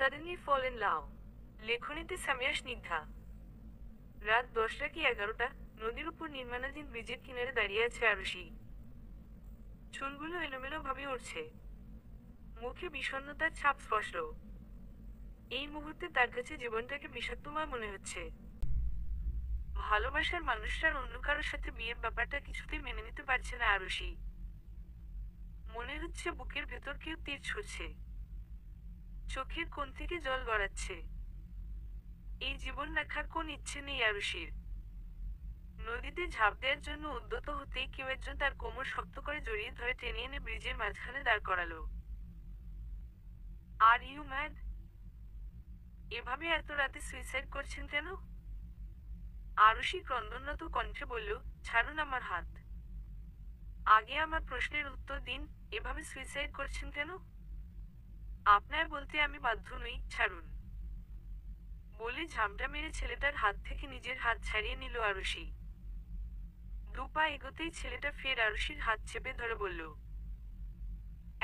Suddenly fall in love. লেখনীতে Samia Snigdha. রাত 10টা কি 11টা, নদীর উপর নির্মাণাধীন ব্রিজের কিনারে দাঁড়িয়ে আছে আরুষি। চুলগুলো এলোমেলো ভাবে উঠছে, মুখে বিষণ্ণতার ছাপ স্পষ্ট। এই মুহূর্তে তার কাছে জীবনটাকে বিষাক্তময় মনে হচ্ছে। ভালোবাসার মানুষটার অন্য কারোর সাথে বিয়ের ব্যাপারটা কিছুতেই মেনে নিতে পারছে না আরুষি। মনে হচ্ছে বুকের ভেতর কেউ তীর ছুঁড়ছে, চোখের কোণ থেকে জল গড়াচ্ছে। এই জীবন রাখার কোন ইচ্ছে নেই আরুষির। নদীতে ঝাঁপ দেওয়ার জন্য উদ্যত হতেই কেউ একজন তার কোমর শক্ত করে জড়িয়ে ধরে টেনে এনে ব্রিজের মাঝখানে দাঁড় করালো। Are you mad? এভাবে এত রাতে সুইসাইড করছেন কেন? আরুষি ক্রন্দনরত কণ্ঠে বলল, ছাড়ুন আমার হাত। আগে আমার প্রশ্নের উত্তর দিন, এভাবে সুইসাইড করছেন কেন? আপনার বলতে আমি বাধ্য নই, ছাড়ুন। বলে ঝামটা মেরে ছেলেটার হাত থেকে নিজের হাত ছাড়িয়ে নিল আরুষি। দুপা এগোতেই ছেলেটা ফের আরুষির হাত চেপে ধরে বলল,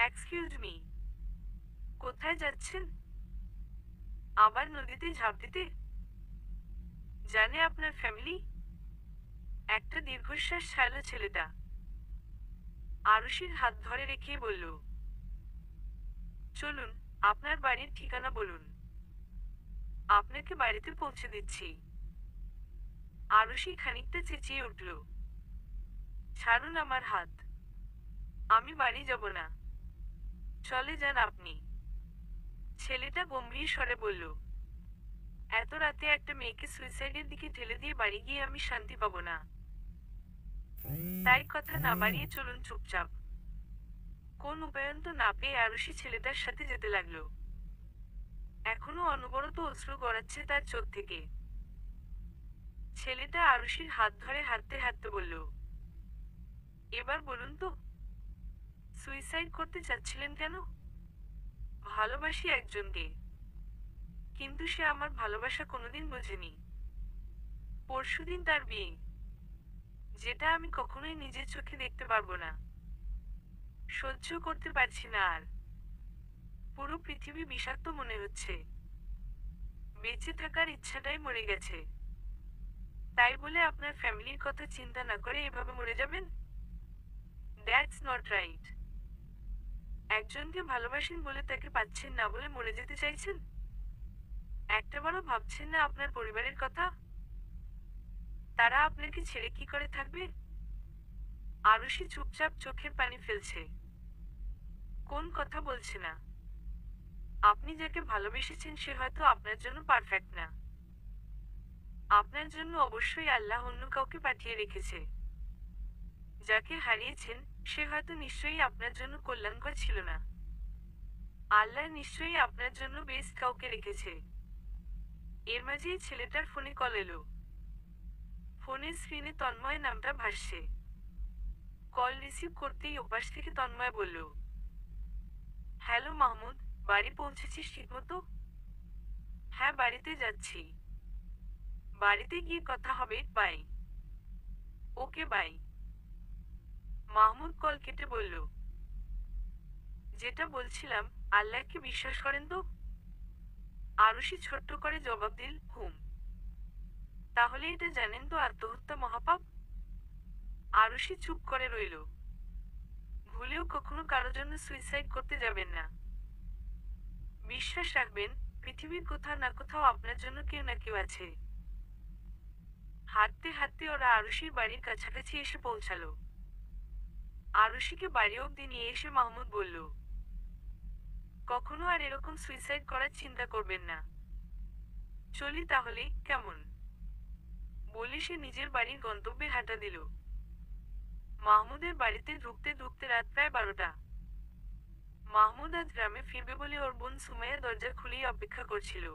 এক্সকিউজ মি, কোথায় যাচ্ছেন? আবার নদীতে ঝাঁপ দিতে? জানে আপনার ফ্যামিলি? একটা দীর্ঘশ্বাস ছাড়ল ছেলেটা। আরুষির হাত ধরে রেখে বলল, চলুন, আপনার বাড়ির ঠিকানা বলুন, আপনাকে বাড়িতে পৌঁছে দিচ্ছি। আরুষি খানিকটা চেঁচিয়ে উঠল, ছাড়ুন আমার হাত, আমি বাড়ি যাব না, চলে যান আপনি। ছেলেটা গম্ভীর স্বরে বলল, এত রাতে একটা মেয়েকে সুইসাইডের দিকে ঠেলে দিয়ে বাড়ি গিয়ে আমি শান্তি পাবো না। তাই কথা না বাড়িয়ে চলুন চুপচাপ। কোন উপায়ন্ত না পেয়ে আরুষি ছেলেটার সাথে যেতে লাগলো। এখনো অনবরত অশ্রু গড়াচ্ছে তার চোখ থেকে। ছেলেটা আরুষির হাত ধরে হাঁটতে হাঁটতে বলল, এবার বলুন তো, সুইসাইড করতে চাচ্ছিলেন কেন? ভালোবাসি একজনকে, কিন্তু সে আমার ভালোবাসা কোনোদিন বোঝেনি। পরশুদিন তার বিয়ে, যেটা আমি কখনোই নিজের চোখে দেখতে পারবো না। সহ্য করতে পারছি না আর। পুরো পৃথিবী বিষাক্ত মনে হচ্ছে। বেঁচে থাকার ইচ্ছাটাই মরে গেছে। তাই বলে আপনার ফ্যামিলির কথা চিন্তা না করে এভাবে মরে যাবেন? That's not right. একজনকে ভালোবাসেন বলে তাকে পাচ্ছেন না বলে মরে যেতে চাইছেন? একটাবারও ভাবছেন না আপনার পরিবারের কথা? তারা আপনাকে ছেড়ে কি করে থাকবে? আরুষি চুপচাপ চোখের পানি ফেলছে, কোন কথা বলছে না। আপনি যাকে ভালোবেসেছেন সে হয়তো আপনার জন্য পারফেক্ট না। আপনার জন্য অবশ্যই আল্লাহ অন্য কাউকে পাঠিয়ে রেখেছে। যাকে হারিয়েছেন সে হয়তো নিশ্চয়ই আপনার জন্য কল্যাণকর ছিল না। আল্লাহ নিশ্চয়ই আপনার জন্য বেস্ট কাউকে রেখেছে। এর মাঝেই ছেলেটার ফোনে কল এলো। ফোনের স্ক্রিনে তন্ময় নামটা ভাসছে। কল রিসিভ করতেই ওপাশ থেকে তন্ময় বলল, হ্যালো মাহমুদ, বাড়ি পৌঁছেছিস ঠিকমতো? হ্যাঁ, বাড়িতে যাচ্ছি। বাড়িতে গিয়ে কথা হবে, bye. Okay, bye. Mahmud call কেটে বলল, যেটা বলছিলাম, আল্লাহকে বিশ্বাস করেন তো? আরুষি ছোট্ট করে জবাব দিল, হুম। তাহলে এটা জানেন তো আত্মহত্যা মহাপাপ? আরুষি চুপ করে রইল। ভুলেও কখনো কারো জন্য সুইসাইড করতে যাবেন না। বিশ্বাস রাখবেন, পৃথিবীর কোথাও না কোথাও আপনার জন্য কেউ না কেউ আছে। হাঁটতে হাঁটতে ওরা আরুষির বাড়ির কাছাকাছি এসে পৌঁছালো। আরুষিকে বাড়ি অব্দি নিয়ে এসে মাহমুদ বলল, কখনো আর এরকম সুইসাইড করার চিন্তা করবেন না। চলি তাহলে, কেমন? বলে সে নিজের বাড়ির গন্তব্যে হাঁটা দিল। মাহমুদের বাড়িতে ঢুকতে ঢুকতে রাত প্রায় 12টা। মাহমুদ আজ গ্রামে ফিরবে বলে ওর বোন সুমাইয়া দরজা খুলেই অপেক্ষা করছিল।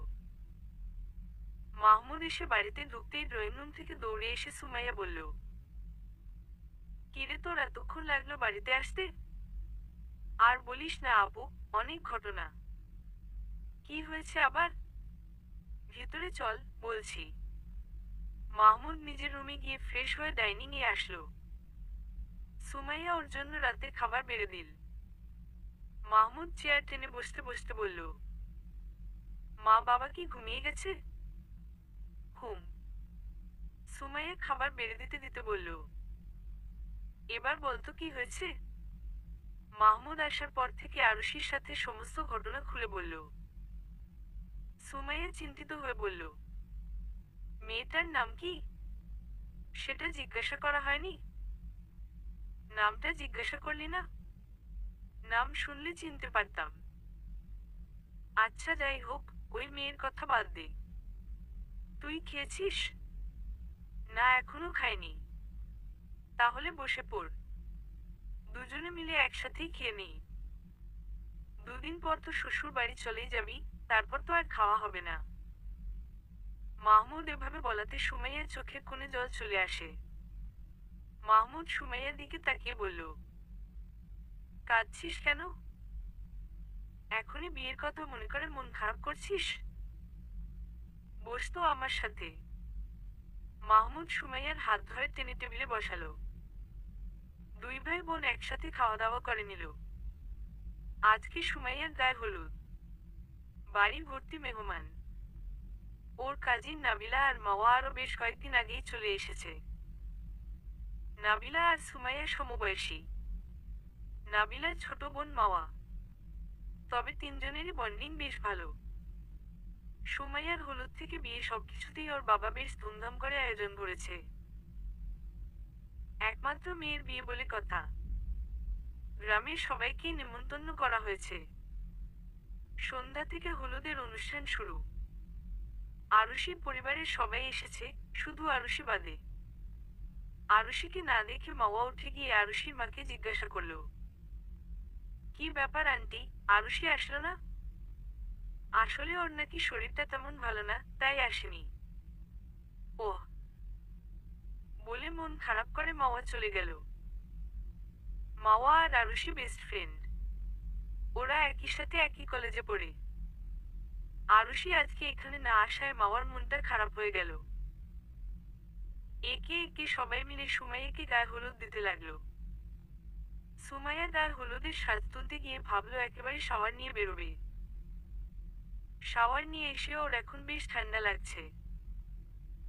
মাহমুদ এসে বাড়িতে ঢুকতেই ড্রয়িং রুম থেকে দৌড়ে এসে সুমাইয়া বলল, কিরে তোর এতক্ষণ লাগলো বাড়িতে আসতে? আর বলিস না আপু, অনেক ঘটনা। কি হয়েছে আবার? ভেতরে চল, বলছি। মাহমুদ নিজের রুমে গিয়ে ফ্রেশ হয়ে ডাইনিং এ আসলো। সুমাইয়া ওর জন্য রাতে খাবার বেড়ে দিল। মাহমুদ চেয়ার টেনে বসতে বসতে বলল, মা বাবা কি ঘুমিয়ে গেছে? হুম। সুমাইয়া খাবার বেড়ে দিতে দিতে বলল, এবার বলতো কি হয়েছে? মাহমুদ আসার পর থেকে আরুষির সাথে সমস্ত ঘটনা খুলে বলল। সুমাইয়া চিন্তিত হয়ে বলল, মেয়েটার নাম কি? সেটা জিজ্ঞাসা করা হয়নি? নামটা জিজ্ঞাসা করলি না? নাম শুনলে চিনতে পারতাম। আচ্ছা যাই হোক, ওই মেয়ের কথা বাদ দে। তুই খেয়েছিস? না, এখনো খাইনি। তাহলে বসে পড়, দুজনে মিলে একসাথেই খেয়ে নিই। দুদিন পর তো শ্বশুর বাড়ি চলেই যাবি, তারপর তো আর খাওয়া হবে না। মাহমুদ এভাবে বলাতে সুমাইয়ার চোখের কোণে জল চলে আসে। মাহমুদ সুমাইয়ার দিকে তাকিয়ে বলল, কাঁদছিস কেন? এখনই বিয়ের কথা মনে করে মন খারাপ করছিস? বস তো আমার সাথে। মাহমুদ সুমাইয়ার হাত ধরে টেনে টেবিলে বসালো। দুই ভাই বোন একসাথে খাওয়া দাওয়া করে নিল। আজকে সুমাইয়ার গায়ে হলুদ। বাড়ি ভর্তি মেহমান। ওর কাজিন নাবিলা আর মাওয়া আরো বেশ কয়েকদিন আগেই চলে এসেছে। নাবিলা আর সুমাইয়া সমবয়সী। নাবিলার ছোট বোন মাওয়া। তবে তিনজনেরই বন্ডিং বেশ ভালো। সুমাইয়ার হলুদ থেকে বিয়ে সবকিছুতেই ওর বাবা বেশ ধুমধাম করে আয়োজন করেছে। একমাত্র মেয়ের বিয়ে বলে কথা। গ্রামের সবাইকেই নিমন্ত্রণ করা হয়েছে। সন্ধ্যা থেকে হলুদের অনুষ্ঠান শুরু। আরুষির পরিবারের সবাই এসেছে, শুধু আরুষি বাদে। আরুষিকে না দেখে মাওয়া উঠে গিয়ে আরুষির মাকে জিজ্ঞাসা করলো, কি ব্যাপার আন্টি, আরুষি আসলো না? আসলে ওর নাকি শরীরটা তেমন ভালো না, তাই আসেনি। ওহ, বলে মন খারাপ করে মাওয়া চলে গেল। মাওয়া আর আরুষি বেস্ট ফ্রেন্ড। ওরা একই সাথে একই কলেজে পড়ে। আরুষি আজকে এখানে না আসায় মাওয়ার মনটা খারাপ হয়ে গেল। একে একে সবাই মিলে সুমাইয়াকে গায়ে হলুদ দিতে লাগলো। সুমাইয়া গায়ে হলুদের স্বাদ তুলতে গিয়ে ভাবলো একেবারে শাওয়ার নিয়ে বেরোবে। শাওয়ার নিয়ে এসে ওর এখন বেশ ঠান্ডা লাগছে।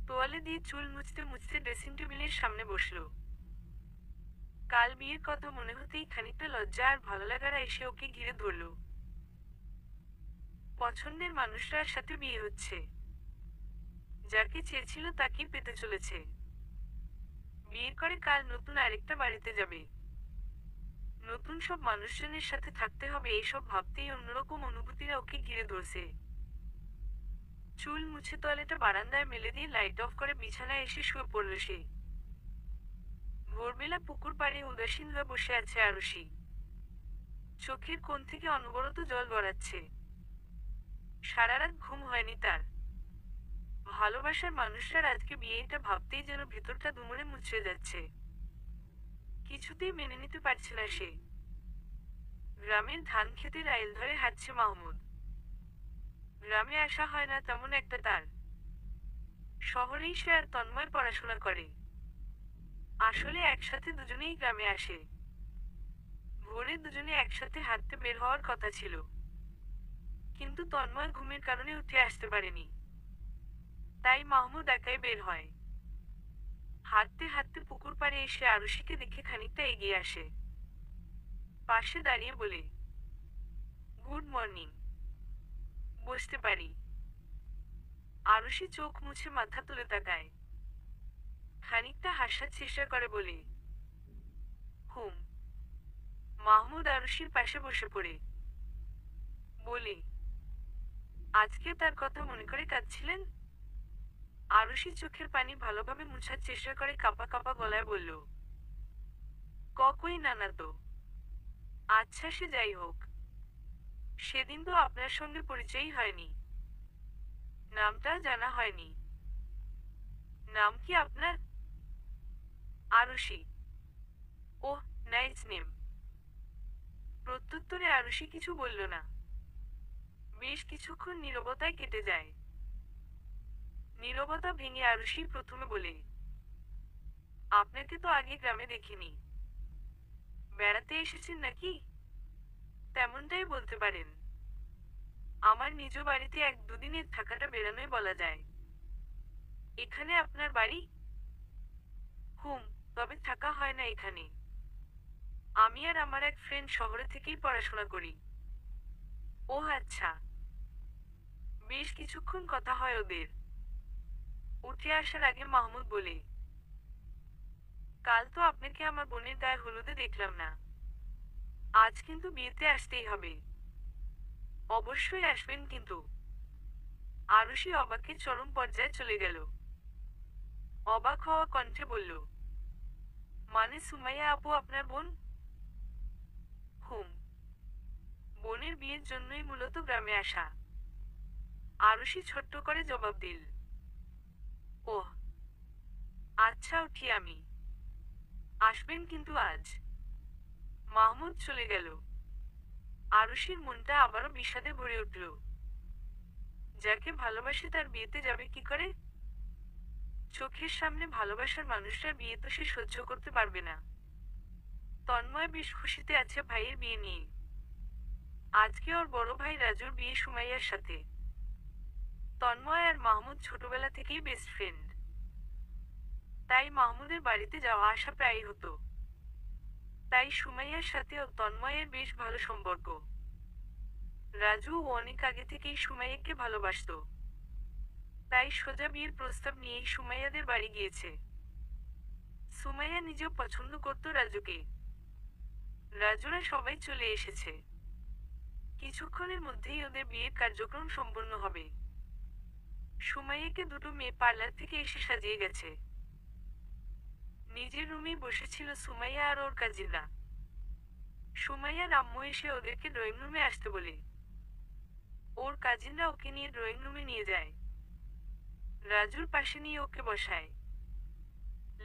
তোয়ালে দিয়ে চুল মুছতে মুছতে ড্রেসিং টেবিলের সামনে বসলো। কাল বিয়ের কথা মনে হতেই খানিকটা লজ্জা আর ভালো লাগারা এসে ওকে ঘিরে ধরলো। পছন্দের মানুষটার সাথে বিয়ে হচ্ছে। যাকে চেয়েছিল তাকেই পেতে চলেছে। বিয়ের করে কাল নতুন আরেকটা বাড়িতে যাবে। নতুন সব মানুষজনের সাথে থাকতে হবে, এইসব ভাবতেই অন্যরকম অনুভূতিরা ওকে ঘিরে ধরছে। চুল মুছে তোয়ালেটা বারান্দায় মেলে দিয়ে লাইট অফ করে বিছানায় এসে শুয়ে পড়ল সে। ভোরবেলা পুকুর পাড়ে উদাসীন হয়ে বসে আছে আরুষি। চোখের কোণ থেকে অনবরত জল গড়াচ্ছে। সারা রাত ঘুম হয়নি তার। ভালোবাসার মানুষটার আজকে বিয়েটা ভাবতেই যেন ভেতরটা দুমড়ে মুচড়ে যাচ্ছে। কিছুতেই মেনে নিতে পারছে না সে। গ্রামের ধান ক্ষেতের আইল ধরে হাঁটছে মাহমুদ। গ্রামে আসা হয় না তেমন একটা তার। শহরেই সে আর তন্ময় পড়াশোনা করে। আসলে একসাথে দুজনেই গ্রামে আসে। ভোরে দুজনে একসাথে হাঁটতে বের হওয়ার কথা ছিল, কিন্তু তন্ময় ঘুমের কারণে উঠে আসতে পারেনি। তাই মাহমুদ একাই বের হয়। হাঁটতে হাঁটতে পুকুর পাড়ে এসে আরুষিকে দেখে খানিকটা এগিয়ে আসে। পাশে দাঁড়িয়ে বলে, গুড মর্নিং, বসতে পারি? আরুষি চোখ মুছে মাথা তুলে তাকায়। খানিকটা হাসার চেষ্টা করে বলে, হুম। মাহমুদ আরুষির পাশে বসে পড়ে বলে, আজকে তার কথা মনে করে কাঁদছিলেন? আরুষি চোখের পানি ভালোভাবে মুছার চেষ্টা করে কাঁপা কাঁপা গলায় বলল, কই না না তো। আচ্ছা সে যাই হোক, সেদিন তো আপনার সঙ্গে পরিচয়ই হয়নি, নামটা জানা হয়নি। নাম কি আপনার? আরুষি। ওহ, নাইস নেম। প্রত্যুত্তরে আরুষি কিছু বলল না। বেশ কিছুক্ষণ নীরবতায় কেটে যায়। নীরবতা ভেঙে আরুষি প্রথমে বলে, আপনাকে তো আগে গ্রামে দেখিনি। বেড়াতে এসেছেন নাকি? তেমনটাই বলতে পারেন। আমার নিজ বাড়িতে 1-2 দিনের থাকাটা বেড়ানোই বলা যায়। এখানে আপনার বাড়ি? হুম, তবে থাকা হয় না এখানে। আমি আর আমার এক ফ্রেন্ড শহরে থেকেই পড়াশোনা করি। ও আচ্ছা, বেশ কিছুক্ষণ কথা হয় ওদের। উঠে আসার আগে মাহমুদ বলে, কাল তো আপনাকে আমার বোনের গায়ে হলুদে দেখলাম না। আজ কিন্তু বিয়েতে আসতেই হবে। অবশ্যই আসবেন কিন্তু। আরুষি অবাকের চরম পর্যায়ে চলে গেল। অবাক হওয়া কণ্ঠে বলল, মানে সুমাইয়া আপু আপনার বোন? হুম, বোনের বিয়ের জন্যই মূলত গ্রামে আসা। আরুষি ছোট্ট করে জবাব দিল। ওহ, আচ্ছা উঠি আমি। আসবেন কিন্তু আজ। মাহমুদ চলে গেল। আরুষির মনটা আবারও বিষাদে ভরে উঠল। যাকে ভালোবাসে তার বিয়েতে যাবে কি করে? চোখের সামনে ভালোবাসার মানুষটার বিয়ে তো সে সহ্য করতে পারবে না। তন্ময় বেশ খুশিতে আছে ভাইয়ের বিয়ে নিয়ে। আজকে ওর বড় ভাই রাজুর বিয়ে সুমাইয়ার সাথে। তন্ময় আর মাহমুদ ছোটবেলা থেকেই বেস্ট ফ্রেন্ড। তাই মাহমুদের বাড়িতে যাওয়া আসা প্রায়ই হতো। তাই সুমাইয়ার সাথেও তন্ময়ের বেশ ভালো সম্পর্ক। রাজু অনেক আগে থেকেই সুমাইয়াকে ভালোবাসতো। তাই সোজা বিয়ের প্রস্তাব নিয়েই সুমাইয়াদের বাড়ি গিয়েছে। সুমাইয়া নিজেও পছন্দ করত রাজুকে। রাজুরা সবাই চলে এসেছে। কিছুক্ষণের মধ্যেই ওদের বিয়ের কার্যক্রম সম্পন্ন হবে। সুমাইয়াকে দুটো মেয়ে পার্লার থেকে এসে সাজিয়ে গেছে। নিজের রুমে বসেছিল সুমাইয়া আর ওর কাজিনরা। সুমাইয়ার আম্মু এসে ওদেরকে ড্রয়িং রুমে আসতে বলে। ওর কাজিনরা ওকে নিয়ে ড্রয়িং রুমে নিয়ে যায়। রাজুর পাশে নিয়ে ওকে বসায়।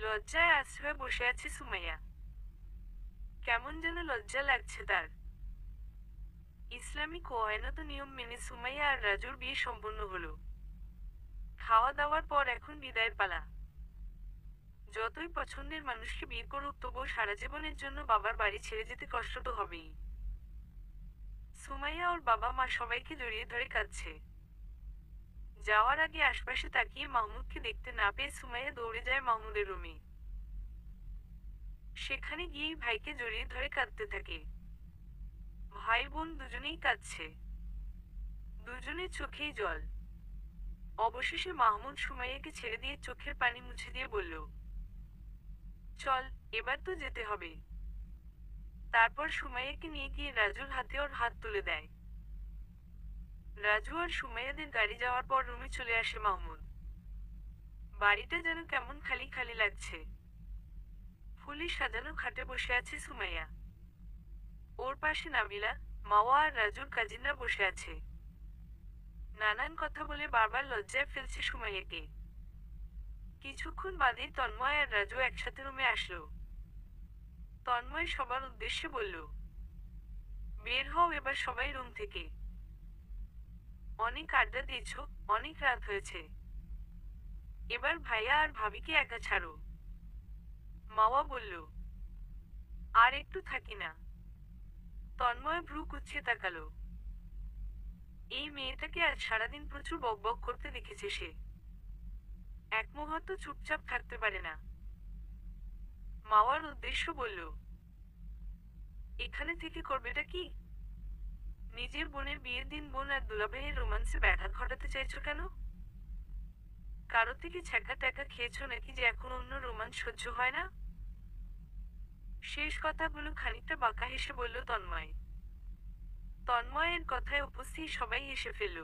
লজ্জায় আশ্রয়ে বসে আছে সুমাইয়া। কেমন যেন লজ্জা লাগছে তার। ইসলামিক ও আইনত নিয়ম মেনে সুমাইয়া আর রাজুর বিয়ে সম্পন্ন হলো। খাওয়া দাওয়ার পর এখন বিদায়ের পালা। যতই পছন্দের মানুষকে বিয়ে করুক তবুও সারা জীবনের জন্য বাবার বাড়ি ছেড়ে যেতে কষ্ট তো হবেই। সুমাইয়া ওর বাবা মা সবাইকে জড়িয়ে ধরে কাঁদছে। যাওয়ার আগে আশপাশে তাকিয়ে মাহমুদকে দেখতে না পেয়ে সুমাইয়া দৌড়ে যায় মাহমুদের রুমে। সেখানে গিয়েই ভাইকে জড়িয়ে ধরে কাঁদতে থাকে। ভাই বোন দুজনেই কাঁদছে। দুজনের চোখেই জল। অবশেষে মাহমুদ সুমাইয়াকে ছেড়ে দিয়ে চোখের পানি মুছে দিয়ে বলল, চল, এবার তো যেতে হবে। তারপর সুমাইয়াকে নিয়ে গিয়ে রাজুর হাতে ওর হাত তুলে দেয়। রাজু আর সুমাইয়াদের গাড়ি যাওয়ার পর রুমে চলে আসে মাহমুদ। বাড়িটা যেন কেমন খালি খালি লাগছে। ফুলে সাজানো খাটে বসে আছে সুমাইয়া। ওর পাশে নাবিলা, মাওয়া আর রাজুর কাজিনরা বসে আছে। নানান কথা বলে বারবার লজ্জায় ফেলছে সুমাইয়াকে। কিছুক্ষণ বাদেই তন্ময় আর রাজু একসাথে রুমে আসলো। তন্ময় সবার উদ্দেশ্যে বলল, বের হও এবার সবাই রুম থেকে। অনেক আড্ডা দিয়েছ, অনেক রাত হয়েছে। এবার ভাইয়া আর ভাবিকে একা ছাড়ো। মাওয়া বলল, আর একটু থাকি না। তন্ময় ভ্রু কুঁচকে তাকালো। এই মেয়েটাকে আজ সারাদিন প্রচুর বকবক করতে দেখেছে সে। এক মুহূর্ত চুপচাপ থাকতে পারে না। মাওয়ার উদ্দেশ্য বলল, এখানে থেকে করবেটা কি? নিজের বোনের বিয়ের দিন বোন আর দুলাভাইয়ের রোমান্সে ব্যাঘাত ঘটাতে চাইছো কেন? কারো থেকে ছ্যাঁকা ট্যাঁকা খেয়েছো নাকি যে এখন অন্য রোমান্স সহ্য হয় না? শেষ কথাগুলো খানিকটা বাঁকা হেসে বলল তন্ময়। তন্ময়ের কথায় উপস্থিত সবাই হেসে ফেলল।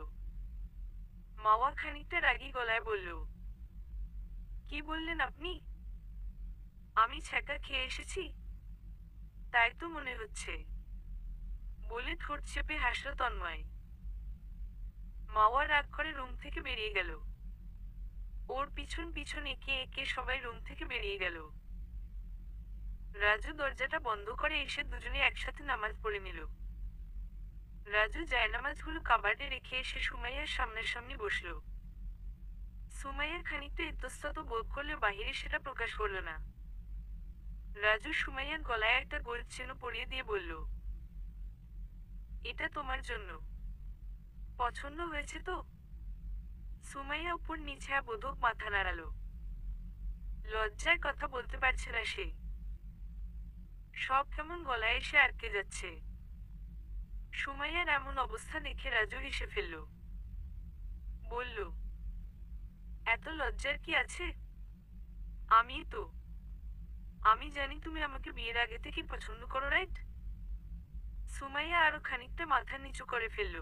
মাওয়া খানিকটা রাগী গলায় বলল, কি বললেন আপনি? আমি ছ্যাঁকা খেয়ে এসেছি? তাই তো মনে হচ্ছে, বলে ঠোঁট চেপে হাসল তন্ময়। মাওয়া রাগ করে রুম থেকে বেরিয়ে গেল। ওর পিছন পিছন একে একে সবাই রুম থেকে বেরিয়ে গেল। রাজু দরজাটা বন্ধ করে এসে দুজনে একসাথে নামাজ পড়ে নিল। রাজু জায়নামাজগুলো কাবার্ডে রেখে এসে সুমাইয়ার সামনাসামনি বসল। সুমাইয়া খানিকটা ইতস্তত বোধ করলেও বাহিরে সেটা প্রকাশ করল না। রাজু সুমাইয়ার গলায় একটা গোল্ড চেনও পরিয়ে দিয়ে বলল, এটা তোমার জন্য। পছন্দ হয়েছে তো? সুমাইয়া উপর নিচে বোধক মাথা নাড়ালো। লজ্জায় কথা বলতে পারছে না সে। সব কেমন গলায় এসে আটকে যাচ্ছে। সুমাইয়ার এমন অবস্থা দেখে রাজু হেসে ফেলল। বলল, এত লজ্জার কি আছে? আমি তো আমি জানি তুমি আমাকে বিয়ের আগে থেকে পছন্দ করো, রাইট? সুমাইয়া আরো খানিকটা মাথা নিচু করে ফেলল।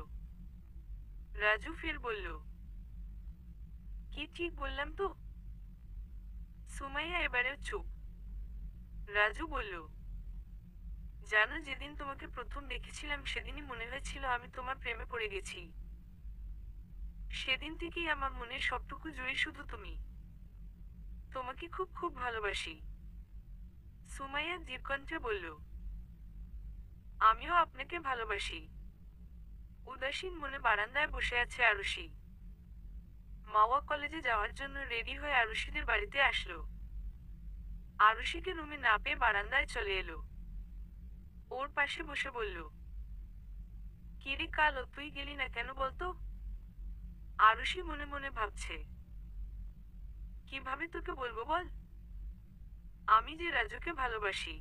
রাজু ফের বলল, কি ঠিক বললাম তো? সুমাইয়া এবারেও চুপ। রাজু বলল, জানো, যেদিন তোমাকে প্রথম দেখেছিলাম সেদিনই মনে হয়েছিল আমি তোমার প্রেমে পড়ে গেছি। সেদিন থেকেই আমার মনের সবটুকু জুড়ে শুধু তুমি। তোমাকে খুব খুব ভালোবাসি। সুমাইয়া দীর্ঘকণ্ঠে বলল, আমিও আপনাকে ভালোবাসি। উদাসীন মনে বারান্দায় বসে আছে আরুষি। মাওয়া কলেজে যাওয়ার জন্য রেডি হয়ে আরুষিদের বাড়িতে আসলো। আরুষিকে রুমে না পেয়ে বারান্দায় চলে এলো। ওর পাশে বসে বলল, কিরে কালো, তুই গেলি না কেন বলতো? আরুষি মনে মনে ভাবছে, কিভাবে তোকে বলবো বল? আমি যে রাজুকে ভালোবাসি।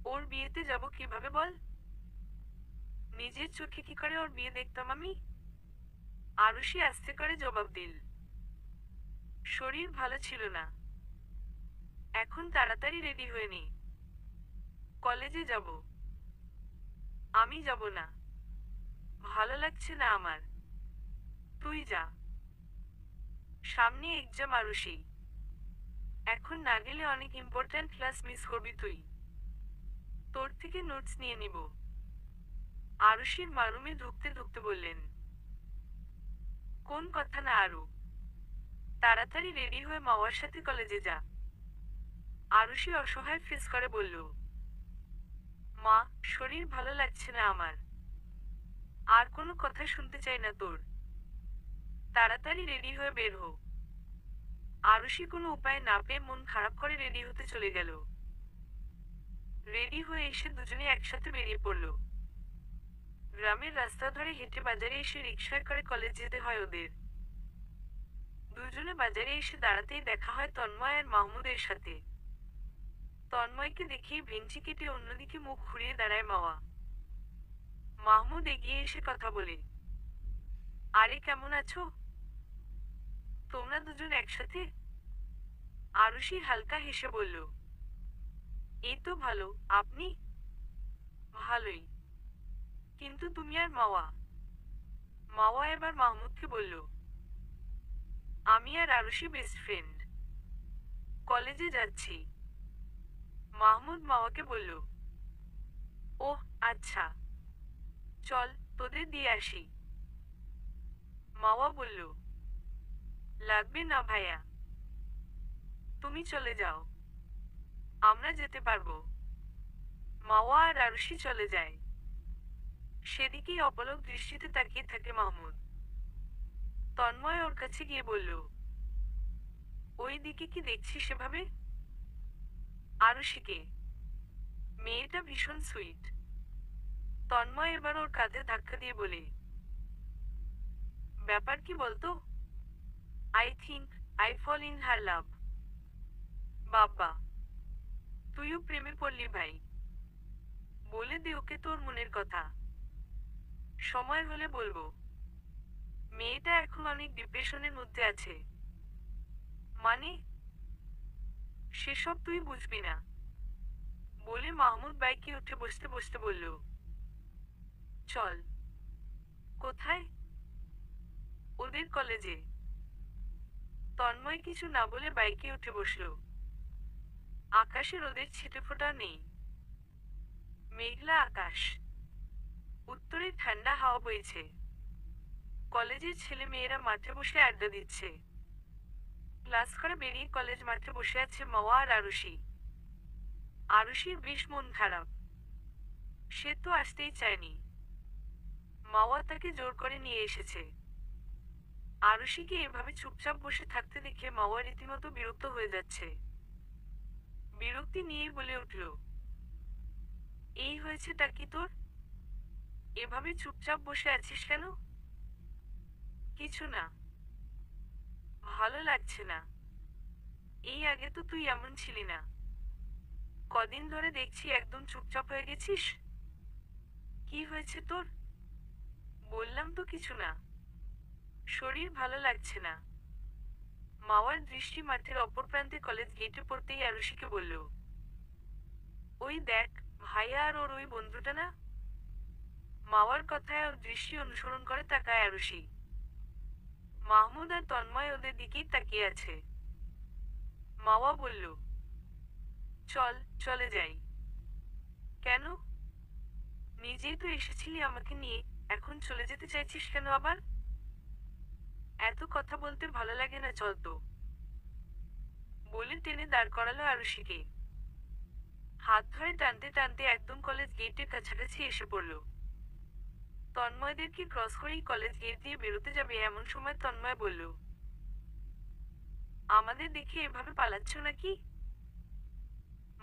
ওর বিয়েতে যাব কিভাবে বল? নিজের চোখে কি করে ওর বিয়ে দেখতাম আমি? আরুষি আস্তে করে জবাব দিল, শরীর ভালো ছিল না। এখন তাড়াতাড়ি রেডি হয়ে নি। কলেজে যাব। আমি যাব না। ভালো লাগছে না আমার। তুই যা। সামনে এক্সাম আরুষি। এখন না গেলে অনেক ইম্পর্ট্যান্ট ক্লাস মিস করবি তুই। তোর থেকে নোটস নিয়ে নিব। আরুষির মা রুমে ঢুকতে ঢুকতে বললেন, কোন কথা না আরু, তাড়াতাড়ি রেডি হয়ে মাওয়ার সাথে কলেজে যা। আরুষি অসহায় ফেস করে বলল, মা, শরীর ভালো লাগছে না আমার। আর কোনো কথা শুনতে চাই না তোর। তাড়াতাড়ি রেডি হয়ে বের হো। আরুষি কোনো উপায় না পেয়ে মন খারাপ করে রেডি হতে চলে গেল। রেডি হয়ে এসে দুজনে একসাথে বেরিয়ে পড়ল। গ্রামের রাস্তা ধরে হেঁটে বাজারে এসে রিকশায় করে কলেজ যেতে হয় ওদের। দুজনে বাজারে এসে দাঁড়াতেই দেখা হয় তন্ময় আর মাহমুদের সাথে। তন্ময়কে দেখেই ভেঞ্চি কেটে অন্যদিকে মুখ ঘুরিয়ে দাঁড়ায় মাওয়া। মাহমুদ এগিয়ে এসে কথা বলে, আরে কেমন আছো? তোমরা দুজন একসাথে? আরুষি হালকা হেসে বলল, এই তো ভালো, আপনি? ভালোই। কিন্তু তুমি আর মাওয়া? মাওয়া এবার মাহমুদকে বলল, আমি আর আরুষি বেস্ট ফ্রেন্ড। কলেজে যাচ্ছি। মাহমুদ মাওয়াকে বলল, ওহ আচ্ছা, চল তোদের দিয়ে আসি। মাওয়া বলল, লাগবে না ভাইয়া, তুমি চলে যাও, আমরা যেতে পারবো। মাওয়া আর আরুষি চলে যায়। সেদিকেই অপলক দৃষ্টিতে তাকিয়ে থাকে মাহমুদ। তন্ময় ওর কাছে গিয়ে বলল, ওই দিকে কি দেখছি সেভাবে? আরুষিকে। মেয়েটা ভীষণ সুইট। তন্ময় এবার ওর কাঁধে ধাক্কা দিয়ে বলে, ব্যাপার কি বলতো? I think I fall in her love. বাবা, তুইও প্রেমে পড়লি ভাই। বলে দে ওকে তোর মনের কথা। সময় হলে বলবো। মেয়েটা এখন অনেক ডিপ্রেশনের মধ্যে আছে। মানে? সেসব তুই বুঝবি না। বলে মাহমুদ বাইকে উঠে বসতে বসতে বলল, চল। কোথায়? ওদের কলেজে। তন্ময় কিছু না বলে বাইকে উঠে বসল। আকাশে রোদের ছিটেফোঁটা নেই। মেঘলা আকাশ। উত্তরে ঠান্ডা হাওয়া বইছে। কলেজের ছেলে মেয়েরা মাঠে বসে আড্ডা দিচ্ছে। ক্লাস করে বেরিয়ে কলেজ মাঠে বসে আছে মাওয়া আর আরুষি। আরুষির বেশ মন খারাপ। সে তো আসতেই চায়নি। মাওয়া তাকে জোর করে নিয়ে এসেছে। আরুষিকে এভাবে চুপচাপ বসে থাকতে দেখে মাওয়া রীতিমতো বিরক্ত হয়ে যাচ্ছে। বিরক্তি নিয়েই বলে উঠল, এই হয়েছেটা কি তোর? এভাবে চুপচাপ বসে আছিস কেন? কিছু না, ভালো লাগছে না। এই আগে তো তুই এমন ছিলি না। কদিন ধরে দেখছি একদম চুপচাপ হয়ে গেছিস। কি হয়েছে তোর? বললাম তো কিছু না, শরীর ভালো লাগছে না। মাওয়ার দৃষ্টি মাঠের অপর প্রান্তে কলেজ গেটে পড়তেই আরুষিকে বলল, ওই দেখ, ভাইয়া আর ওর ওই বন্ধুটা না। মাওয়ার কথায় ওর দৃষ্টি অনুসরণ করে তাকায় আরুষি। মাহমুদ আর তন্ময় ওদের দিকেই তাকিয়ে আছে। মাওয়া বলল, চল, চলে যাই। কেন? নিজেই তো এসেছিলি আমাকে নিয়ে, এখন চলে যেতে চাইছিস কেন আবার? এত কথা বলতে ভালো লাগে না, চল তো। বলে টেনে দাঁড় করালো আরুষিকে। হাত ধরে টানতে টানতে একদম কলেজ গেটের কাছাকাছি এসে পড়ল। তন্ময়দেরকে ক্রস করেই কলেজ গেট দিয়ে বেরোতে যাবে এমন সময় তন্ময় বলল, আমাদের দেখে এভাবে পালাচ্ছ নাকি?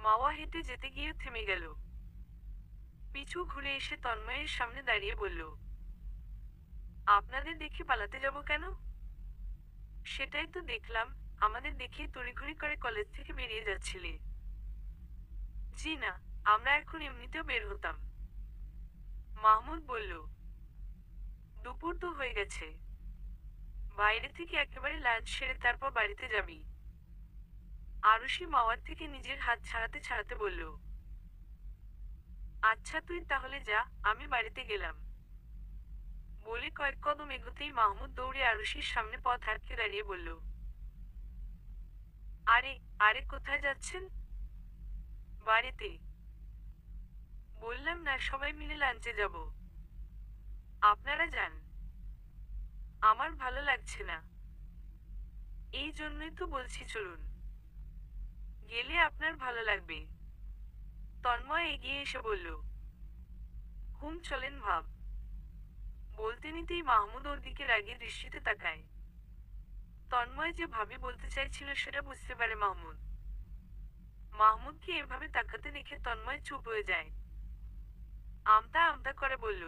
মাওয়া হেঁটে যেতে গিয়ে থেমে গেল। পিছু ঘুরে এসে তন্ময়ের সামনে দাঁড়িয়ে বলল, আপনাদের দেখে পালাতে যাব কেন? সেটাই তো দেখলাম, আমাদের দেখে তড়িঘড়ি করে কলেজ থেকে বেরিয়ে যাচ্ছিলে। জি না, আমরা এখন এমনিতেও বের হতাম। মাহমুদ বলল, দুপুর তো হয়ে গেছে, বাইরে থেকে একেবারে লাঞ্চ সেরে তারপর বাড়িতে যাবি। আরুষি মাওয়ার থেকে নিজের হাত ছাড়াতে ছাড়াতে বলল, আচ্ছা তুই তাহলে যা, আমি বাড়িতে গেলাম। বলে কয়েক কদম এগোতেই মাহমুদ দৌড়ে আরুষির সামনে পথ আটকে দাঁড়িয়ে বলল, আরে, আরে কোথায় যাচ্ছেন? বাড়িতে। বললাম না সবাই মিলে লাঞ্চে যাব। আপনারা যান। আমার ভালো লাগছে না। এই জন্যই তো বলছি চলুন। গেলে আপনার ভালো লাগবে। তন্ময় এগিয়ে এসে বলল, হুম চলেন ভাব। বলতে নিতেই মাহমুদ ওর দিকে রাগিয়ে দৃষ্টিতে তাকায়। তন্ময় যে ভাবি বলতে চাইছিল সেটা বুঝতে পারে মাহমুদ। মাহমুদকে এভাবে তাকাতে দেখে তন্ময় চুপ হয়ে যায়। আমতা আমতা করে বলল,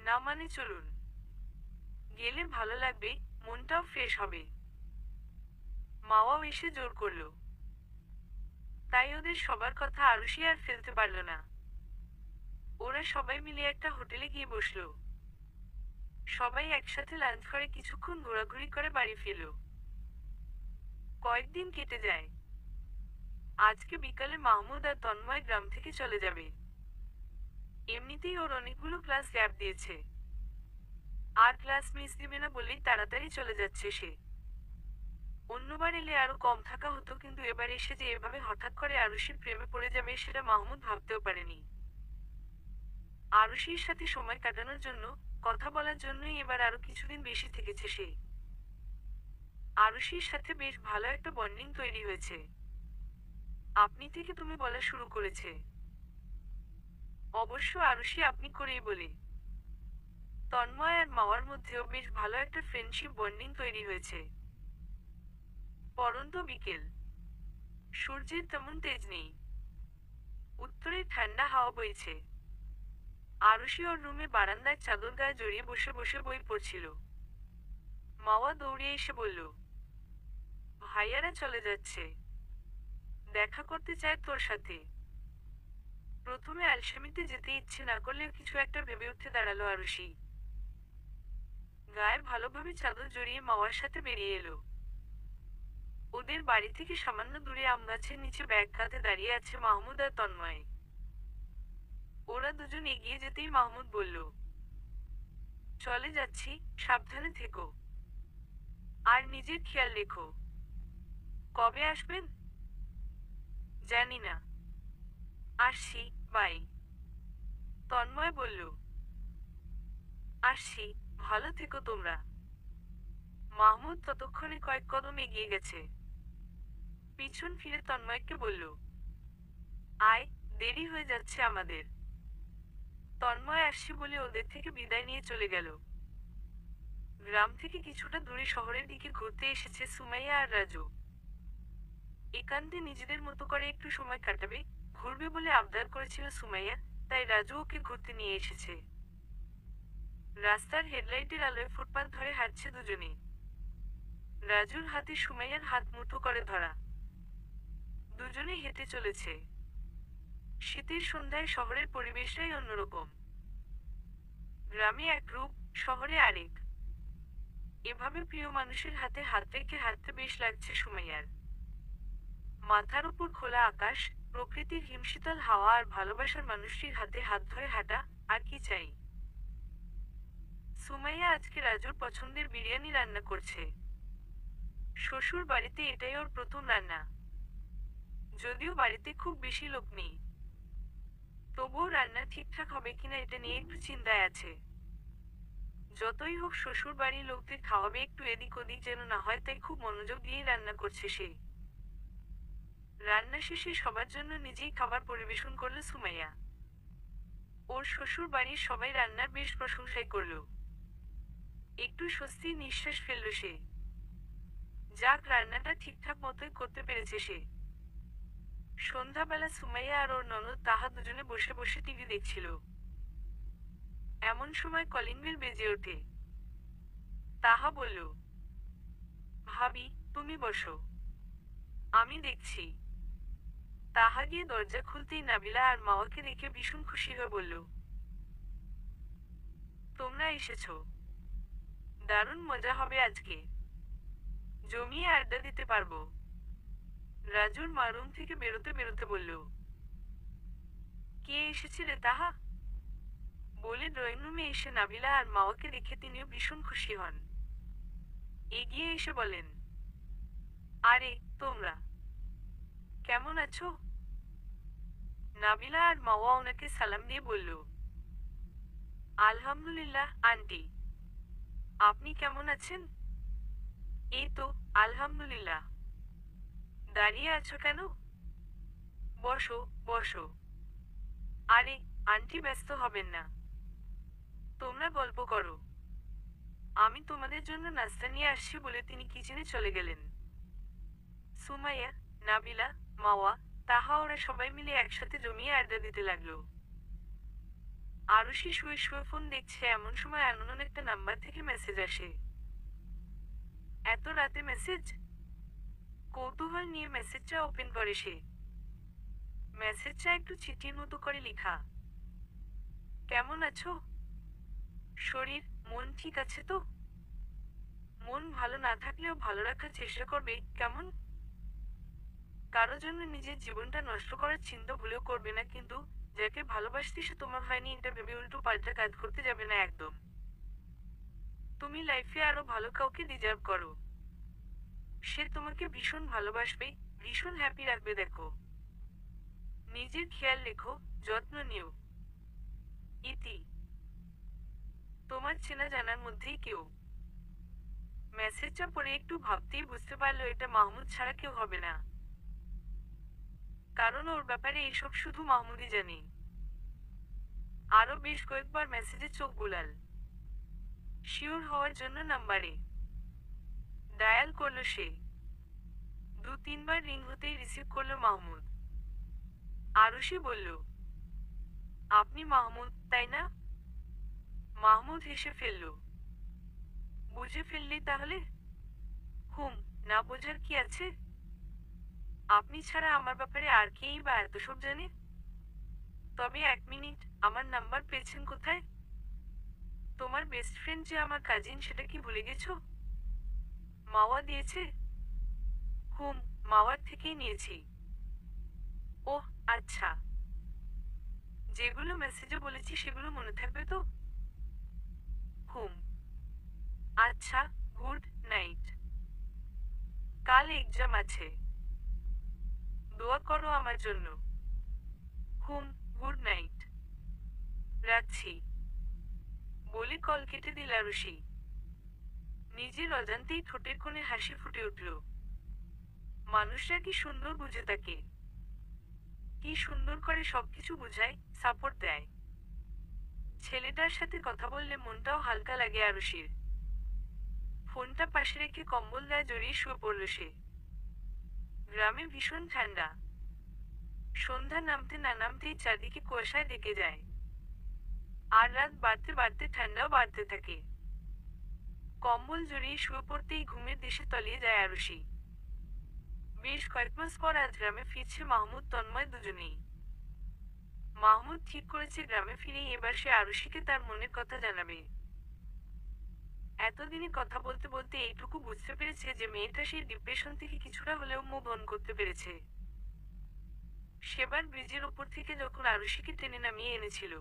না মানে চলুন। গেলে ভালো লাগবে, মনটাও ফ্রেশ হবে। মাওয়াও এসে জোর করল। তাই ওদের সবার কথা আরুষি আর ফেলতে পারল না। ওরা সবাই মিলে একটা হোটেলে গিয়ে বসল। সবাই একসাথে লাঞ্চ করে কিছুক্ষণ ঘোরাঘুরি করে বাড়ি ফিরল। কয়েকদিন কেটে যায়। আজকে বিকালে মাহমুদ আর তন্ময় গ্রাম থেকে চলে যাবে। এমনিতেই ওর অনেকগুলো ক্লাস গ্যাপ দিয়েছে। আর ক্লাস মিস দিবে না বলেই তাড়াতাড়ি চলে যাচ্ছে সে। অন্যবার এলে আরো কম থাকা হতো, কিন্তু এবার এসে যে এভাবে হঠাৎ করে আরুষির প্রেমে পড়ে যাবে সেটা মাহমুদ ভাবতেও পারেনি। আরুষির সাথে সময় কাটানোর জন্য, কথা বলার জন্যই এবার আরো কিছুদিন বেশি থেকেছে সে। আরুষির সাথে বেশ ভালো একটা বন্ডিং তৈরি হয়েছে। আপনি থেকে তুমি বলা শুরু করেছে। অবশ্য আরুষি আপনি করেই বলে। তন্ময় আর মাওয়ার মধ্যেও বেশ ভালো একটা ফ্রেন্ডশিপ বন্ডিং তৈরি হয়েছে। পরন্ত বিকেল। সূর্যের তেমন তেজ নেই। উত্তরে ঠান্ডা হাওয়া বইছে। আরুষি ওর রুমে বারান্দায় চাদর গায়ে জড়িয়ে বসে বসে বই পড়ছিল। মাওয়া দৌড়ে এসে বলল, ভাইয়ারা চলে যাচ্ছে। দেখা করতে চায় তোর সাথে। প্রথমে আলসেমিতে যেতে ইচ্ছে না করলেও কিছু একটা ভেবে উঠে দাঁড়ালো আরুষি। গায়ে ভালোভাবে চাদর জড়িয়ে মাওয়ার সাথে বেরিয়ে এলো। ওদের বাড়ি থেকে সামান্য দূরে আম গাছের নিচে ব্যাগ কাঁধে দাঁড়িয়ে আছে মাহমুদ আর তন্ময়। ওরা দুজন এগিয়ে যেতেই মাহমুদ বলল, চলে যাচ্ছি, সাবধানে থেকো। আর নিজের খেয়াল রেখো। কবে আসবেন? জানি না। আসছি, বাই। তন্ময় বলল, আসছি, ভালো থেকো তোমরা। মাহমুদ ততক্ষণে কয়েক কদম এগিয়ে গেছে। পিছন ফিরে তন্ময়কে বলল, আয়, দেরি হয়ে যাচ্ছে আমাদের। তন্ময় আসছি বলে ওদের থেকে বিদায় নিয়ে চলে গেল। গ্রাম থেকে কিছুটা দূরে শহরের দিকে ঘুরতে এসেছে সুমাইয়া আর রাজু। একান্তে নিজেদের মতো করে একটু সময় কাটাবে, ঘুরবে বলে আবদার করেছিল সুমাইয়া, তাই রাজু ওকে ঘুরতে নিয়ে এসেছে। রাস্তার হেডলাইটের আলোয় ফুটপাত ধরে হাঁটছে দুজনে। রাজুর হাতে সুমাইয়ার হাত মুঠো করে ধরা। দুজনে হেঁটে চলেছে। শীতের সন্ধ্যায় শহরের পরিবেশটাই অন্যরকম। গ্রামে এক রূপ, শহরে আরেক। এভাবে প্রিয় মানুষের হাতে হাত রেখে হাঁটতে বেশ লাগছে সুমাইয়ার। মাথার উপর খোলা আকাশ, প্রকৃতির হিমশীতল হাওয়া আর ভালোবাসার মানুষটির হাতে হাত ধরে হাঁটা, আর কি চাই। সুমাইয়া আজকে রাজুর পছন্দের বিরিয়ানি রান্না করছে। শ্বশুর বাড়িতে এটাই ওর প্রথম রান্না। যদিও বাড়িতে খুব বেশি লোক নেই, তবুও রান্না ঠিকঠাক হবে কিনা এটা নিয়ে একটু চিন্তায় আছে। যতই হোক শ্বশুর বাড়ির লোকদের খাওয়াবে, একটু এদিক ওদিক যেন না হয়, তাই খুব মনোযোগ দিয়েই রান্না করছে সে। রান্না শেষে সবার জন্য নিজেই খাবার পরিবেশন করল সুমাইয়া। ওর শ্বশুর বাড়ির সবাই রান্নার বেশ প্রশংসাই করল। একটু স্বস্তির নিঃশ্বাস ফেলল সে। যাক, রান্নাটা ঠিকঠাক মতোই করতে পেরেছে সে। সন্ধ্যাবেলা সুমাইয়া আর ওর ননদ তাহা দুজনে বসে বসে টিভি দেখছিল। এমন সময় কলিং বেল বেজে ওঠে। তাহা বলল, ভাবি, তুমি বসো, আমি দেখছি। তাহা গিয়ে দরজা খুলতেই নাবিলা আর মাওয়াকে দেখে ভীষণ খুশি হয়ে বলল, তোমরা এসেছো, দারুণ মজা হবে আজকে, জমিয়ে আড্ডা দিতে পারবো। রাজুর মা রুম থেকে বেরোতে বেরোতে বলল, কে এসেছে রে তাহা? বলে ড্রয়িং রুমে এসে নাবিলা আর মাওয়াকে দেখে তিনিও ভীষণ খুশি হন। এগিয়ে এসে বলেন, আরে তোমরা কেমন আছো? নাবিলা আর মাওয়া ওনাকে সালাম দিয়ে বলল, আলহামদুলিল্লাহ আন্টি, আপনি কেমন আছেন? এই তো আলহামদুলিল্লাহ। দাঁড়িয়ে আছো কেন? বসো বসো। আরে আন্টি, ব্যস্ত হবেন না, তোমরা গল্প করো, আমি তোমাদের জন্য নাস্তা নিয়ে আসছি বলে তিনি কিচেনে চলে গেলেন। সুমাইয়া, নাবিলা, মাওয়া, তাহা ওরা সবাই মিলে একসাথে জমিয়ে আড্ডা দিতে লাগলো। আরুষি শুয়ে শুয়ে ফোন দেখছে, এমন সময় আননোন একটা নাম্বার থেকে মেসেজ আসে। এত রাতে মেসেজ? কৌতূহল নিয়ে মেসেজটা ওপেন করে সে। মেসেজটা একটু চিঠির মতো করে লেখা। কেমন আছো? শরীর মন ঠিক আছে তো? মন ভালো না থাকলেও ভালো রাখার চেষ্টা করবে, কেমন? কারো জন্য নিজের জীবনটা নষ্ট করার চিন্তা ভুলেও করবে না, কিন্তু যাকে ভালোবাসতে সে তোমার হয়নি এটা ভেবে উল্টো পাল্টা কাজ করতে যাবে না একদম। তুমি লাইফে আরো ভালো কাউকে ডিজার্ভ করো। সে তোমাকে ভীষণ ভালোবাসবে, ভীষণ হ্যাপি রাখবে। দেখো, নিজের খেয়াল রেখো, যত্ন নিও। ইতি। তোমার চেনা জানার মধ্যেই কেউ। মেসেজটা পড়ে একটু ভাবতেই বুঝতে পারলো এটা মাহমুদ ছাড়া কেউ হবে না। কারণ ওর ব্যাপারে এইসব শুধু মাহমুদই জানে। আরো বেশ কয়েকবার মেসেজে চোখ বুলাল, শিওর হওয়ার জন্য নাম্বারে ডায়াল করলো সে। 2-3 বার রিং হতেই রিসিভ করলো মাহমুদ। আরুষি বলল, আপনি মাহমুদ, তাই না? মাহমুদ হেসে ফেলল, বুঝে ফেললি তাহলে? হুম, না বোঝার কি আছে? আপনি ছাড়া আমার ব্যাপারে আর কেই বা এত সব জানে? তবে 1 মিনিট, আমার নাম্বার পেয়েছেন কোথায়? তোমার বেস্ট ফ্রেন্ড যে আমার কাজিন, সেটা কি ভুলে গেছো? মাওয়া দিয়েছে? হুম, মাওয়ার থেকেই নিয়েছি। ওহ আচ্ছা, যেগুলো মেসেজে বলেছি সেগুলো মনে থাকবে তো? হুম। আচ্ছা, গুড নাইট। কাল এক্সাম আছে, দোয়া করো আমার জন্য। হুম, গুড নাইট। রাখছি। বলে কল কেটে দিল আরুষি। নিজের অজান্তেই ঠোঁটের কোণে হাসি ফুটে উঠল। মানুষরা কি সুন্দর বুঝে তাকে, কি সুন্দর করে সবকিছু বুঝায়, সাপোর্ট দেয়। ছেলেটার সাথে কথা বললে মনটাও হালকা লাগে আরুষির। ফোনটা পাশে রেখে কম্বল গায়ে জড়িয়ে শুয়ে পড়ল সে। গ্রামে ভীষণ ঠান্ডা। সন্ধ্যা নামতে না নামতেই চারদিকে কুয়াশায় ঢেকে যায়। আর রাত বাড়তে বাড়তে ঠান্ডাও বাড়তে থাকে। কম্বল জড়িয়ে শুয়ে পড়তেই ঘুমের দেশে তলিয়ে যায় আরুষি। বেশ কয়েক মাস পর আজ গ্রামে ফিরছে মাহমুদ তন্ময় দুজনেই। মাহমুদ ঠিক করেছে গ্রামে ফিরেই এবার সে আরুষিকে তার মনের কথা জানাবে। এতদিনে কথা বলতে বলতে এইটুকু বুঝতে পেরেছে যে মেয়েটা সেই ডিপ্রেশন থেকে কিছুটা হলেও মুভ অন করতে পেরেছে। সেবার ব্রিজের উপর থেকে যখন আরুষিকে টেনে নামিয়ে এনেছিল,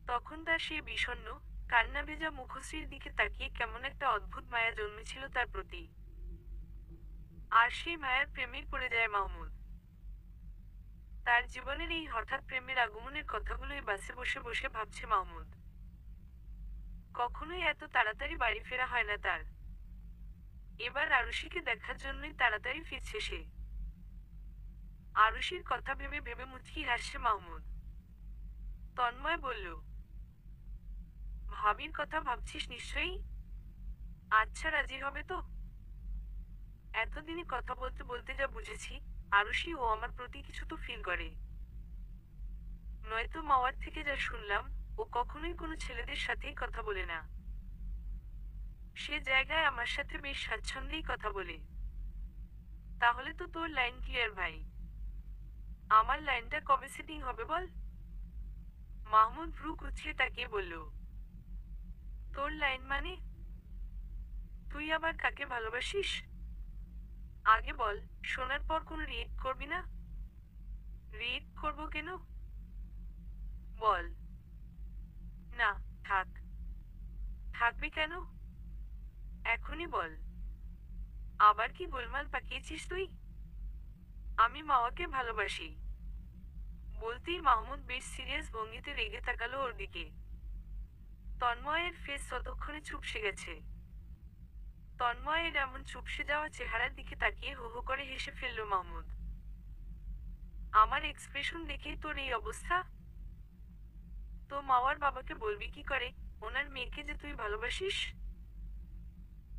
তখন তার সেই বিষণ্ণ, কান্না ভেজা মুখশ্রীর দিকে তাকিয়ে কেমন একটা অদ্ভুত মায়া জন্মেছিল তার প্রতি। আর সেই মায়ার প্রেমে পড়ে যায় মাহমুদ। তার জীবনের এই হঠাৎ প্রেমের আগমনের কথাগুলোই বাসে বসে বসে ভাবছে মাহমুদ। কখনোই এত তাড়াতাড়ি বাড়ি ফেরা হয় না তার। এবার আরুষিকে দেখার জন্যই তাড়াতাড়ি ফিরছে সে। আরুষির কথা ভেবে ভেবে মুচকি হাসছে মাহমুদ। তন্ময় বলল, ভাবির কথা ভাবছিস নিশ্চয়ই? আচ্ছা, রাজি হবে তো? এতদিনে কথা বলতে বলতে যা বুঝেছি, আরুষি ও আমার প্রতি কিছু তো ফিল করে। নয়তো মাওয়ার থেকে যা শুনলাম, ও কখনোই কোনো ছেলেদের সাথেই কথা বলে না। সে জায়গায় আমার সাথে বেশ স্বাচ্ছন্দ্যেই কথা বলে। তাহলে তো তোর লাইন ক্লিয়ার ভাই। আমার লাইনটা কবে সেটিং হবে বল? মাহমুদ ভ্রু কুচকে তাকিয়ে বলল, তোর লাইন মানে? তুই আবার কাকে ভালোবাসিস? আগে বল, শোনার পর কোনো রিয়েক্ট করবি না। রিয়েক্ট করবো কেন? বল। না, থাক। থাকবি কেন? এখনই বল। আবার কি গোলমাল পাকিয়েছিস তুই? আমি মাওয়াকে ভালোবাসি। বলতেই মাহমুদ বেশ সিরিয়াস ভঙ্গিতে রেগে তাকালো ওর দিকে। তন্ময়ের ফেস ততক্ষণে চুপসে গেছে। তন্ময়ের এমন চুপসে যাওয়া চেহারার দিকে তাকিয়ে হো হো করে হেসে ফেলল মাহমুদ। আমার এক্সপ্রেশন দেখেই তোর এই অবস্থা? তো মাওয়ার বাবাকে বলবি কি করে, ওনার মেয়েকে যে তুই ভালোবাসিস?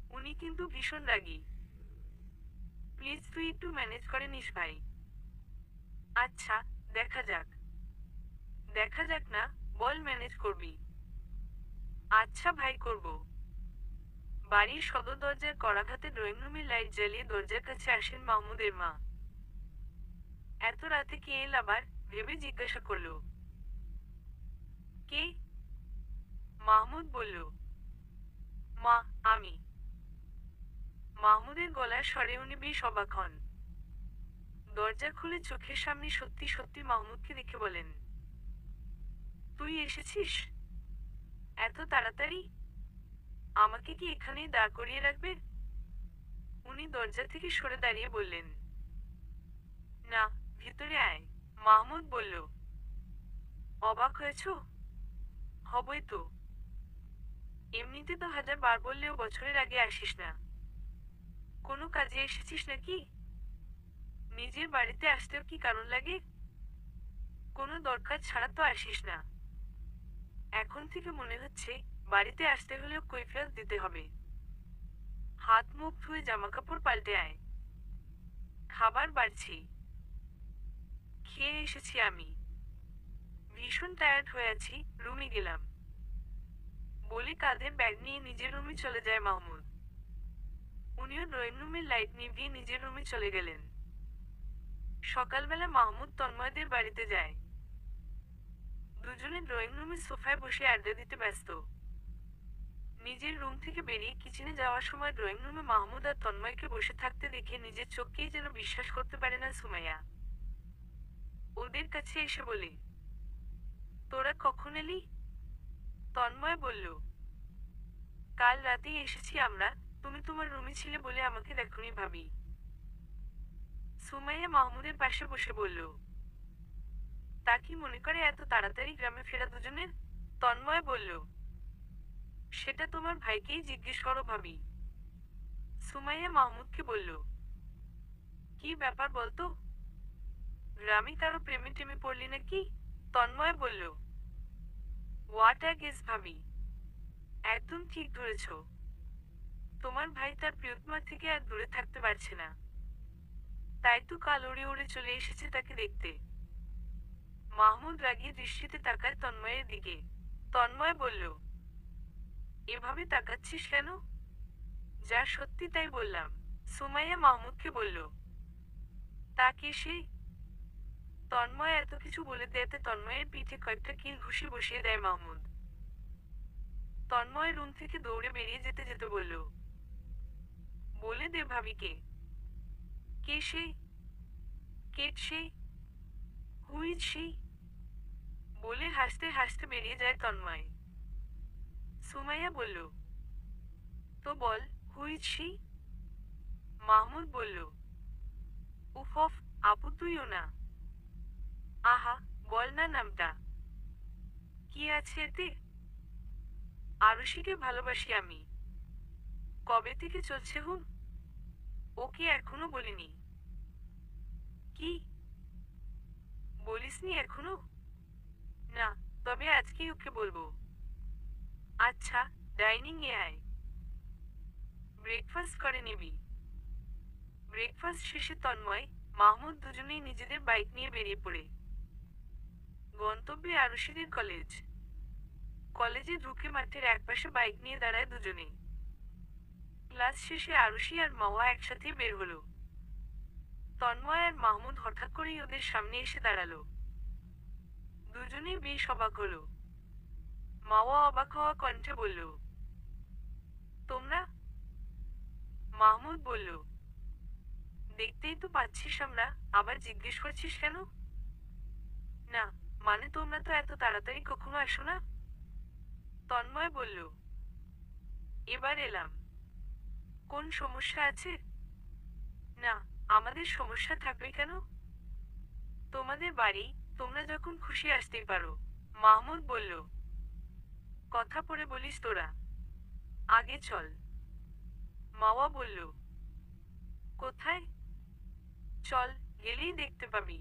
উনি কিন্তু ভীষণ রাগী। প্লিজ তুই একটু ম্যানেজ করে নিস ভাই। আচ্ছা, দেখা যাক। দেখা যাক না, বল ম্যানেজ করবি। আচ্ছা ভাই, করব। বাড়ির সদর দরজার কড়াঘাতে ড্রয়িং রুমের লাইট জ্বালিয়ে দরজার কাছে আসেন মাহমুদের মা। এত রাতে কে এল আবার, ভেবে জিজ্ঞাসা করল। কে? মাহমুদ বলল, মা, আমি। মাহমুদের গলার স্বরে উনি বেশ অবাক হন। দরজা খুলে চোখের সামনে সত্যি সত্যি মাহমুদকে দেখে বলেন, তুই এসেছিস? এত তাড়াতাড়ি? আমাকে কি এখানেই দাঁড় করিয়ে রাখবে? উনি দরজা থেকে সরে দাঁড়িয়ে বললেন, না, ভিতরে আয়। মাহমুদ বলল, অবাক হয়েছো? হবই তো। এমনিতে তো 1000 বার বললেও বছরের আগে আসিস না। কোনো কাজে এসেছিস নাকি? নিজের বাড়িতে আসতেও কি কারণ লাগে? কোনো দরকার ছাড়া তো আসিস না। এখন থেকে মনে হচ্ছে বাড়িতে আসতে হলেও কৈফিয়ত দিতে হবে। হাত মুখ ধুয়ে জামাকাপড় পাল্টে আয়। খাবার বাড়ছি। খেয়ে এসেছি আমি। ভীষণ টায়ার্ড হয়ে আছি, রুমে গেলাম। বলে কাঁধে ব্যাগ নিয়ে নিজের রুমে চলে যায় মাহমুদ। উনিও ড্রয়িং রুমের লাইট নিভিয়ে নিজের রুমে চলে গেলেন। সকালবেলা মাহমুদ তন্ময়দের বাড়িতে যায়। দুজনে ড্রয়িং রুমের সোফায় বসে আড্ডা দিতে ব্যস্ত। নিজের রুম থেকে বেরিয়ে কিচেনে যাওয়ার সময় ড্রয়িং রুমে মাহমুদ আর তন্ময়কে বসে থাকতে দেখে নিজের চোখকেই যেন বিশ্বাস করতে পারে না সুমাইয়া। ওদের কাছে এসে বলে, তোরা কখন এলি? তন্ময় বলল, কাল রাতেই এসেছি আমরা, তুমি তোমার রুমে ছিলে বলে আমাকে দেখোনি ভাবি। সুমাইয়া মাহমুদের পাশে বসে বলল, তা কি মনে করে এত তাড়াতাড়ি গ্রামে ফেরা দুজনের? তন্ময় বলল, সেটা তোমার ভাইকেই জিজ্ঞেস করো ভাবি। সুমাইয়া মাহমুদকে বলল, কি ব্যাপার বলতো? গ্রামে কারো প্রেমে টেমে পড়লি নাকি? তন্ময় বলল, হোয়াট আ গেস ভাবি। একদম ঠিক ধরেছ। তোমার ভাই তার প্রিয়তমা থেকে আর দূরে থাকতে পারছে না। তাই তো কাল উড়ে উড়ে চলে এসেছে তাকে দেখতে। মাহমুদ রাগী দৃষ্টিতে তাকায় তন্ময়ের দিকে। তন্ময় বলল, এভাবে তাকাচ্ছিস কেন? যা সত্যি তাই বললাম। সুমাইয়া মাহমুদকে বলল, তা কে সে? তন্ময় এত কিছু বলে দেয়াতে তন্ময়ের পিঠে কয়েকটা কিল ঘুষি বসিয়ে দেয় মাহমুদ। তন্ময় রুম থেকে দৌড়ে বেরিয়ে যেতে যেতে বলল, বলে দে ভাবিকে। কে সে? কে সে? হুইজ সে? বলে হাসতে হাসতে বেরিয়ে যায় তন্ময়। সুমাইয়া বলল, তো বল, হুইজ সে? মাহমুদ বলল, উফ অফ, আপু তুইও না। আহা, বল না নামটা। কি আছে এতে? আরুষিকে ভালোবাসি আমি। কবে থেকে চলছে হুম? ওকে এখনো বলিনি। কি? বলিসনি এখনো? না, তবে আজকেই ওকে বলবো। আচ্ছা, ডাইনিং এ আয়। ব্রেকফাস্ট করে নিবি। ব্রেকফাস্ট শেষে তন্ময়, মাহমুদ দুজনেই নিজেদের বাইক নিয়ে বেরিয়ে পড়ে। গন্তব্যে আরুষিদের কলেজ। কলেজে ঢুকে মাঠের একপাশে বাইক নিয়ে দাঁড়ায় দুজনেই। ক্লাস শেষে আরুষি আর মাওয়া একসাথে বের হলো। তন্ময় আর মাহমুদ হঠাৎ করেই ওদের সামনে এসে দাঁড়ালো। দুজনেই বেশ অবাক হলো। মাওয়া অবাক হওয়া কণ্ঠে বলল, তোমরা? মাহমুদ বলল, দেখতেই তো পাচ্ছিস আমরা, আবার জিজ্ঞেস করছিস কেন? না, মানে তোমরা তো এত তাড়াতাড়ি কখনো আসো না। তন্ময় বলল, এবার এলাম। কোন সমস্যা আছে? না, আমাদের সমস্যা থাকবে কেন? তোমাদের বাড়ি, তোমরা যখন খুশি আসতেই পারো। মাহমুদ বলল, কথা পরে বলিস তোরা, আগে চল। মাওয়া বলল, কোথায়? চল, গেলেই দেখতে পাবি।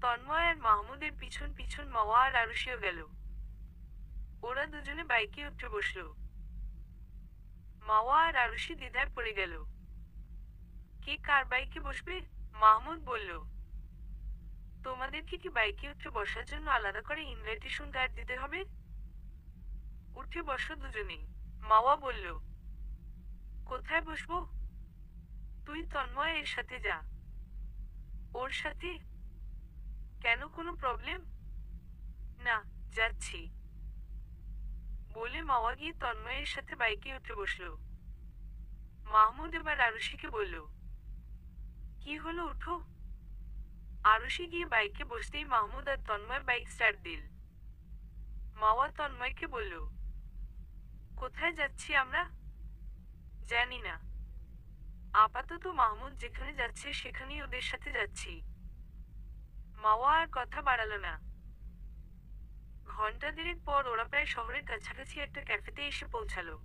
তন্ময় আর মাহমুদের পিছন পিছন মাওয়া আর আরুষিও গেল। ওরা দুজনে বাইকে উঠে বসল। মাওয়া আর আরুষি দ্বিধায় পড়ে গেল। কে কার বাইকে বসবে? মাহমুদ বলল, তোমাদেরকে কি বাইকে উঠে বসার জন্য আলাদা করে ইনভাইটেশন কার্ড দিতে হবে? উঠে বসো দুজনেই। মাওয়া বলল, কোথায় বসবো? তুই তন্ময় এর সাথে যা। ওর সাথে? কেন, কোনো প্রবলেম? না, যাচ্ছি। বলে মাওয়া গিয়ে তন্ময়ের সাথে বাইকে উঠে বসল। মাহমুদ এবার আরুষিকে বলল, কি হলো, উঠো। আরুষি গিয়ে বাইকে বসতেই মাহমুদ আর তন্ময় বাইক স্টার্ট দিল। মাওয়া তন্ময়কে বলল, কোথায় যাচ্ছি আমরা? জানি না। আপাতত মাহমুদ যেখানে যাচ্ছে সেখানেই ওদের সাথে যাচ্ছি। মাওয়া আর কথা বাড়ালো না। ঘন্টা দেড়েক পর ওরা প্রায় শহরের কাছাকাছি একটা ক্যাফেতে এসে পৌঁছালো।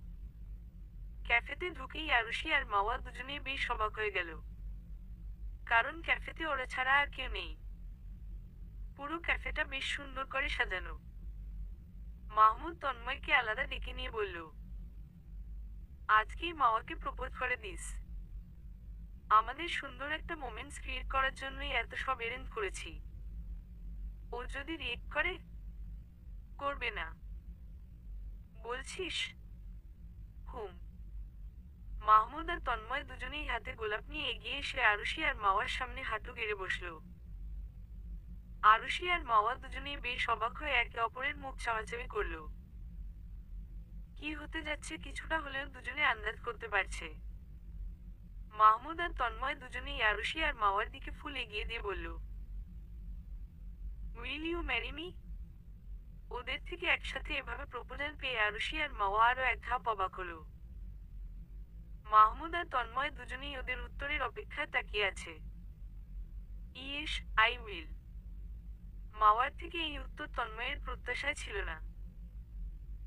ক্যাফেতে ঢুকেই আরুষি আর মাওয়া দুজনেই বেশ অবাক হয়ে গেল। কারণ ক্যাফেতে ওরা ছাড়া আর কেউ নেই। পুরো ক্যাফেটা বেশ সুন্দর করে সাজানো। মাহমুদ তন্ময়কে আলাদা ডেকে নিয়ে বলল, আজকেই মাওয়াকে প্রপোজ করে দিস। আমাদের সুন্দর একটা মোমেন্টস ক্রিয়েট করার জন্যই এত সব অ্যারেঞ্জ করেছি। ও যদি রিয়েক্ট করে? করবে না বলছিস? হুম। মাহমুদ আর তন্ময় দুজনেই হাতে গোলাপ নিয়ে এগিয়ে এসে আরুষি আর মাওয়ার সামনে হাঁটু গেড়ে বসল। আরুষি আর মাওয়া দুজনেই বেশ অবাক হয়ে একে অপরের মুখ চাওয়াচাওয়ি করল। কি হতে যাচ্ছে কিছুটা হলেও দুজনে আন্দাজ করতে পারছে। মাহমুদ আর তন্ময় দুজনেই আরুষি আর মাওয়ার দিকে ফুল এগিয়ে দিয়ে বলল, উইল ইউ ম্যারি মি? ওদের থেকে একসাথে এভাবে প্রপোজাল পেয়ে আরুষি আর মাওয়া আরো এক ধাপ অবাক হলো। মাহমুদ আর তন্ময় দুজনেই ওদের উত্তরের অপেক্ষায় তাকিয়ে আছে। Yes, I will. মাওয়ার থেকে এই উত্তর তন্ময়ের প্রত্যাশায় ছিল না।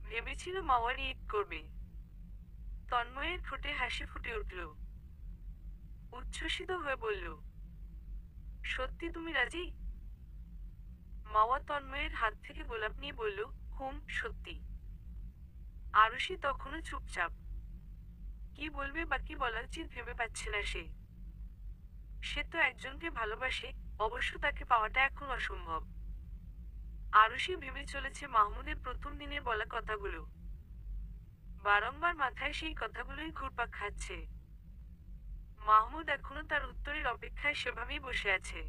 ভেবেছিল মাওয়া রিয়েক্ট করবে। তন্ময়ের ঠোঁটে হাসি ফুটে উঠল। উচ্ছ্বসিত হয়ে বলল, সত্যি তুমি রাজি? মাওয়া তন্ময়ের হাত থেকে গোলাপ নিয়ে বলল, হুম, সত্যি। আরুষি তখনও চুপচাপ। কি বলবে বা কি বলা উচিত ভেবে পাচ্ছে না সে। সে তো একজনকে ভালোবাসে, অবশ্য তাকে পাওয়াটা এখন অসম্ভব। আরুষি ভেবে চলেছে মাহমুদের প্রথম দিনের বলা কথাগুলো। বারংবার মাথায় সেই কথাগুলোই ঘুরপাক খাচ্ছে। মাহমুদ এখনো তার উত্তরের অপেক্ষায় সেভাবেই বসে আছে।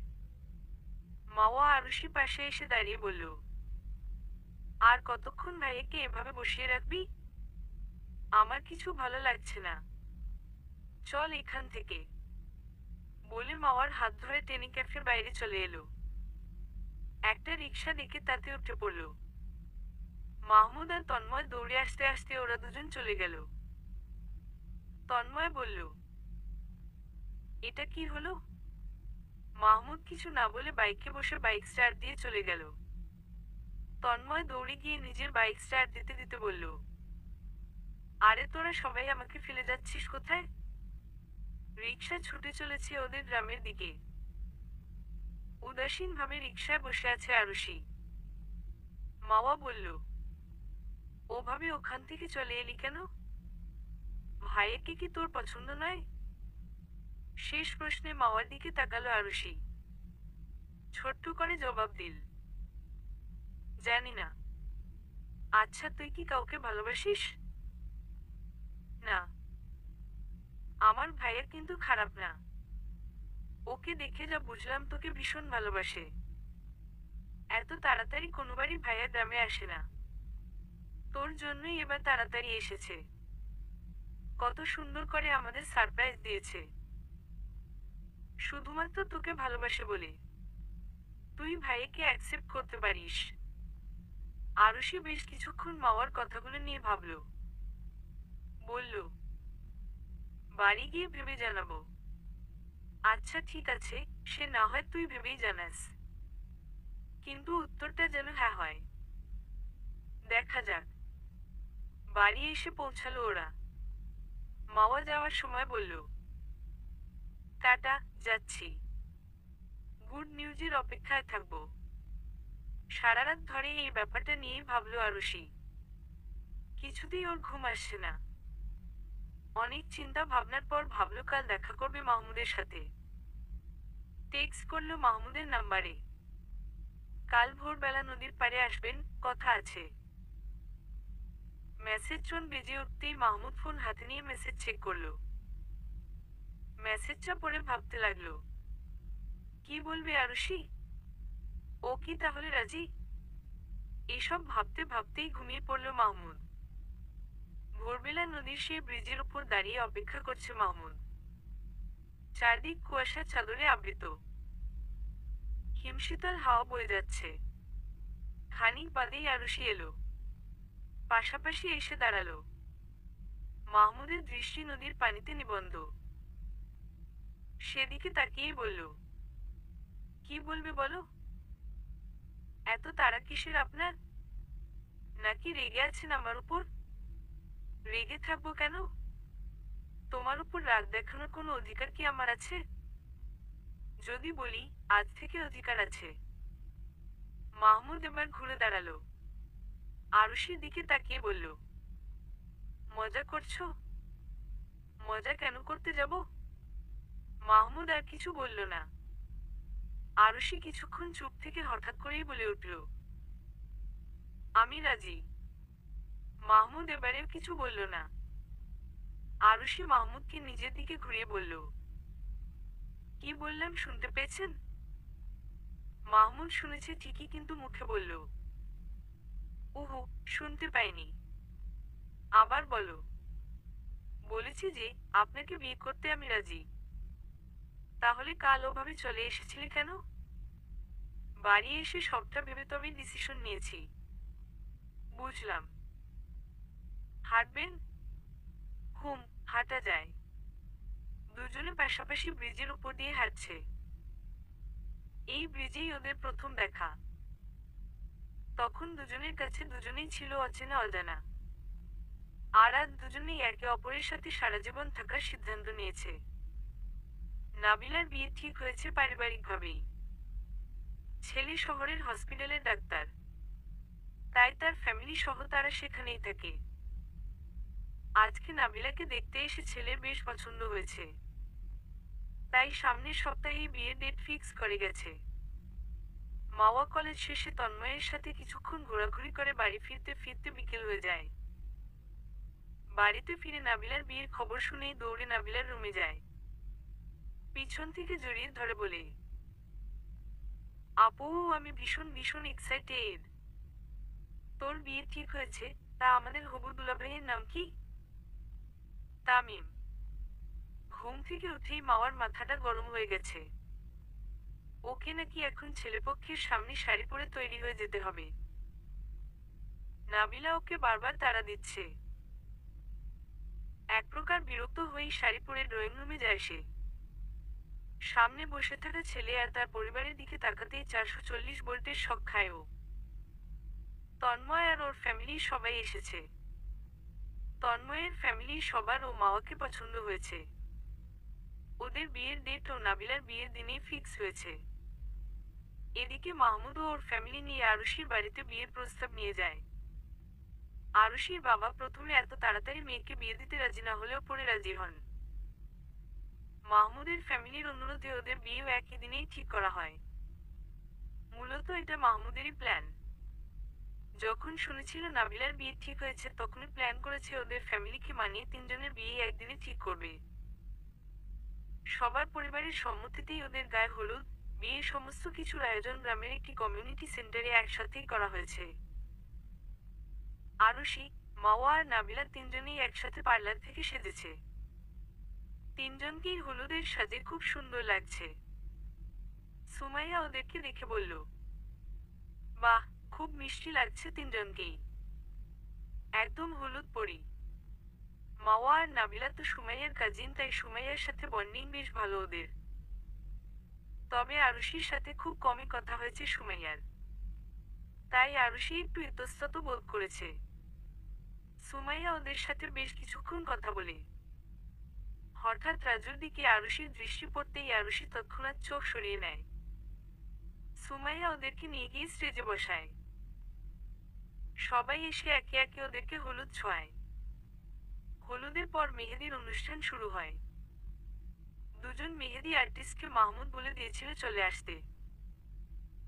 মাওয়া আরুষি পাশে এসে দাঁড়িয়ে বলল, আর কতক্ষণ ভাইয়াকে এভাবে বসিয়ে রাখবি? আমার কিছু ভালো লাগছে না, চল এখান থেকে, বলে মাওয়ার হাত ধরে টেনে ক্যাফের বাইরে চলে এলো। একটা রিকশা দেখে তাতে উঠে পড়ল। মাহমুদ আর তন্ময় দৌড়ে আসতে আসতে ওরা দুজন চলে গেল। তন্ময় বলল, এটা কি হলো? মাহমুদ কিছু না বলে বাইকে বসে বাইক স্টার্ট দিয়ে চলে গেল। তন্ময় দৌড়ে গিয়ে নিজের বাইক স্টার্ট দিতে দিতে বলল, আরে তোরা সবাই আমাকে ফেলে যাচ্ছিস কোথায়? রিকশা ছুটে চলেছে ওদের গ্রামের দিকে। উদাসীনভাবে রিকশায় বসে আছে আরুষি। মাওয়া বলল, ওভাবে ওখান থেকে চলে এলি কেন? ভাইয়াকে কি তোর পছন্দ নয়? শেষ প্রশ্নে মাওয়ার দিকে তাকালো আরুষি। ছোট্ট করে জবাব দিল, জানি না। আচ্ছা, তুই কি কাউকে ভালোবাসিস? না, আমার ভাইয়া কিন্তু খারাপ না। ওকে দেখে যা বুঝলাম তোকে ভীষণ ভালোবাসে। এত তাড়াতাড়ি কোনোবারই ভাইয়া গ্রামে আসে না। তোর জন্যই এবার তাড়াতাড়ি এসেছে। কত সুন্দর করে আমাদের সারপ্রাইজ দিয়েছে। শুধুমাত্র তোকে ভালোবাসে বলে তুই ভাইয়াকে অ্যাকসেপ্ট করতে পারিস? আরুষি বেশ কিছুক্ষণ মাওয়ার কথাগুলো নিয়ে ভাবল। বলল, বাড়ি গিয়ে ভেবে জানাবো। আচ্ছা ঠিক আছে, সে না হয় তুই ভেবেই জানাস, কিন্তু উত্তরটা যেন হ্যাঁ হয়। দেখা যাক। বাড়ি এসে পৌঁছালো ওরা। মাওয়া যাওয়ার সময় বলল, টাটা, যাচ্ছি। গুড নিউজের অপেক্ষায় থাকবো। সারা রাত ধরে এই ব্যাপারটা নিয়েই ভাবলো আরুষি। কিছুতেই ওর ঘুম আসছে না। অনেক চিন্তা ভাবনার পর ভাবলো কাল দেখা করবে মাহমুদের সাথে। টেক্সট করলো মাহমুদের নাম্বারে। কাল ভোরবেলা নদীর পাড়ে আসবেন, কথা আছে। মেসেজ টোন বেজে উঠতেই মাহমুদ ফোন হাতে নিয়ে মেসেজ চেক করলো। মেসেজটা পড়ে ভাবতে লাগলো, কি বলবে আরুষি? ও কি তাহলে রাজি? এসব ভাবতে ভাবতেই ঘুমিয়ে পড়ল মাহমুদ। ভোরবেলা নদীর সেই ব্রিজের উপর দাঁড়িয়ে অপেক্ষা করছে মাহমুদ। চারদিক কুয়াশা চাদরে আবৃত। হিমশীতল হাওয়া বয়ে যাচ্ছে। খানিক বাদেই আরুষি এলো। পাশাপাশি এসে দাঁড়ালো। মাহমুদের দৃষ্টি নদীর পানিতে নিবদ্ধ। সেদিকে তাকিয়েই বলল, কি বলবে বলো? এত তাড়া কিসের আপনার? নাকি রেগে আছেন আমার উপর? রেগে থাকবো কেন? তোমার উপর রাগ দেখানোর কোনো অধিকার কি আমার আছে? যদি বলি, আজ থেকে অধিকার আছে। মাহমুদ এবার ঘুরে দাঁড়ালো। আরুষির দিকে তাকিয়ে বলল, মজা করছো? মজা কেন করতে যাব? মাহমুদ আর কিছু বলল না। আরুষি কিছুক্ষণ চুপ থেকে হঠাৎ করেই বলে উঠল, আমি রাজি। মাহমুদ এবারেও কিছু বলল না। আরুষি মাহমুদকে নিজের দিকে ঘুরিয়ে বলল, কি বললাম শুনতে পেয়েছেন? মাহমুদ শুনেছে ঠিকই, কিন্তু মুখে বলল, উহু, শুনতে পাইনি। আবার বলো। বলেছি যে, আপনাকে বিয়ে করতে আমি রাজি। তাহলে কাল ওভাবে চলে এসেছিলে কেন? বাড়ি এসে সবটা ভেবে তবেই ডিসিশন নিয়েছি। বুঝলাম। হাঁটবেন? হুম, হাঁটা যায়। দুজনে পাশাপাশি ব্রিজের উপর দিয়ে হাঁটছে। এই ব্রিজেই ওদের প্রথম দেখা। তখন দুজনের কাছে দুজনেই ছিল অচেনা অজানা। আর আজ দুজনেই একে অপরের সাথে সারা জীবন থাকার সিদ্ধান্ত নিয়েছে। নাবিলার বিয়ে ঠিক হয়েছে পারিবারিকভাবেই। ছেলে শহরের হসপিটালের ডাক্তার। তাই তার ফ্যামিলি সহ তারা সেখানেই থাকে। আজকে নাবিলাকে দেখতে এসে ছেলের বেশ পছন্দ হয়েছে। তাই সামনের সপ্তাহেই বিয়ের ডেট ফিক্স করে গেছে। মাওয়া কলেজ শেষে তন্ময়ের সাথে কিছুক্ষণ ঘোরাঘুরি করে বাড়ি ফিরতে ফিরতে বিকেল হয়ে যায়। বাড়িতে ফিরে নাবিলার বিয়ের খবর শুনেই দৌড়ে নাবিলার রুমে যায়। পিছন থেকে জড়িয়ে ধরে বলে, আপু, আমি ভীষণ ভীষণ এক্সাইটেড। তোর বিয়ে ঠিক হয়েছে? তা আমাদের হবু দুলাভাইয়ের নাম কি? তামিম। ঘুম থেকে উঠেই মাওয়ার মাথাটা গরম হয়ে গেছে। ওকে নাকি এখন ছেলেপক্ষের সামনে শাড়ি পরে তৈরি হয়ে যেতে হবে। নাবিলা ওকে বারবার তাড়া দিচ্ছে। এক প্রকার বিরক্ত হয়েই শাড়ি পরে ড্রয়িং রুমে যায় সে। সামনে বসে থাকা ছেলে আর তার পরিবারের দিকে তাকাতেই 440 ভোল্টের শক খায় ও। তন্ময় আর ওর ফ্যামিলি সবাই এসেছে। তন্ময়ের ফ্যামিলি সবার ও মাওয়াকে পছন্দ হয়েছে। ওদের বিয়ের ডেট ও নাবিলার বিয়ের দিনেই ফিক্স হয়েছে। এদিকে মাহমুদ ও ওর ফ্যামিলি নিয়ে আরুষির বাড়িতে বিয়ের প্রস্তাব নিয়ে যায়। আরুষির বাবা প্রথমে এত তাড়াতাড়ি মেয়েকে বিয়ে দিতে রাজি না হলেও পরে রাজি হন। মাহমুদের ফ্যামিলির অনুরোধে ওদের বিয়েও একই দিনেই ঠিক করা হয়। মূলত এটা মাহমুদেরই প্ল্যান। যখন শুনেছিল নাবিলার বিয়ে ঠিক হয়েছে তখনই প্ল্যান করেছে ওদের ফ্যামিলিকে মানিয়ে তিনজনের বিয়ে একদিনে ঠিক করবে। সবার পরিবারের সম্মতিতেই ওদের গায়ে হলুদ, বিয়ে সমস্ত কিছুর আয়োজন গ্রামের একটি কমিউনিটি সেন্টারে একসাথেই করা হয়েছে। আরুষি, মাওয়া আর নাবিলা তিনজনেই একসাথে পার্লার থেকে সেজেছে। তিনজনকেই হলুদের সাজে খুব সুন্দর লাগছে। সুমাইয়া ওদেরকে দেখে বলল, বাহ, খুব মিষ্টি লাগছে তিনজনকেই। একদম হলুদ পরি। মাওয়া আর নাবিলা তো সুমাইয়ার কাজিন, তাই সুমাইয়ার সাথে বন্ডিং বেশ ভালো ওদের। তবে আরুষির সাথে খুব কমই কথা হয়েছে সুমাইয়ার। তাই আরুষি একটু ইতস্তত বোধ করেছে। সুমাইয়া ওদের সাথে বেশ কিছুক্ষণ কথা বলে। হঠাৎ রাজুর দিকে আরুষির দৃষ্টি পড়তেই আরুষি তৎক্ষণাৎ চোখ সরিয়ে নেয়। সুমাইয়া ওদেরকে নিয়ে গিয়ে স্টেজে বসায়। সবাই এসে একে একে ওদেরকে হলুদ ছোঁয়ায়। হলুদের পর মেহেদির অনুষ্ঠান শুরু হয়। দুজন মেহেদি আর্টিস্টকে মাহমুদ বলে দিয়েছিল চলে আসতে।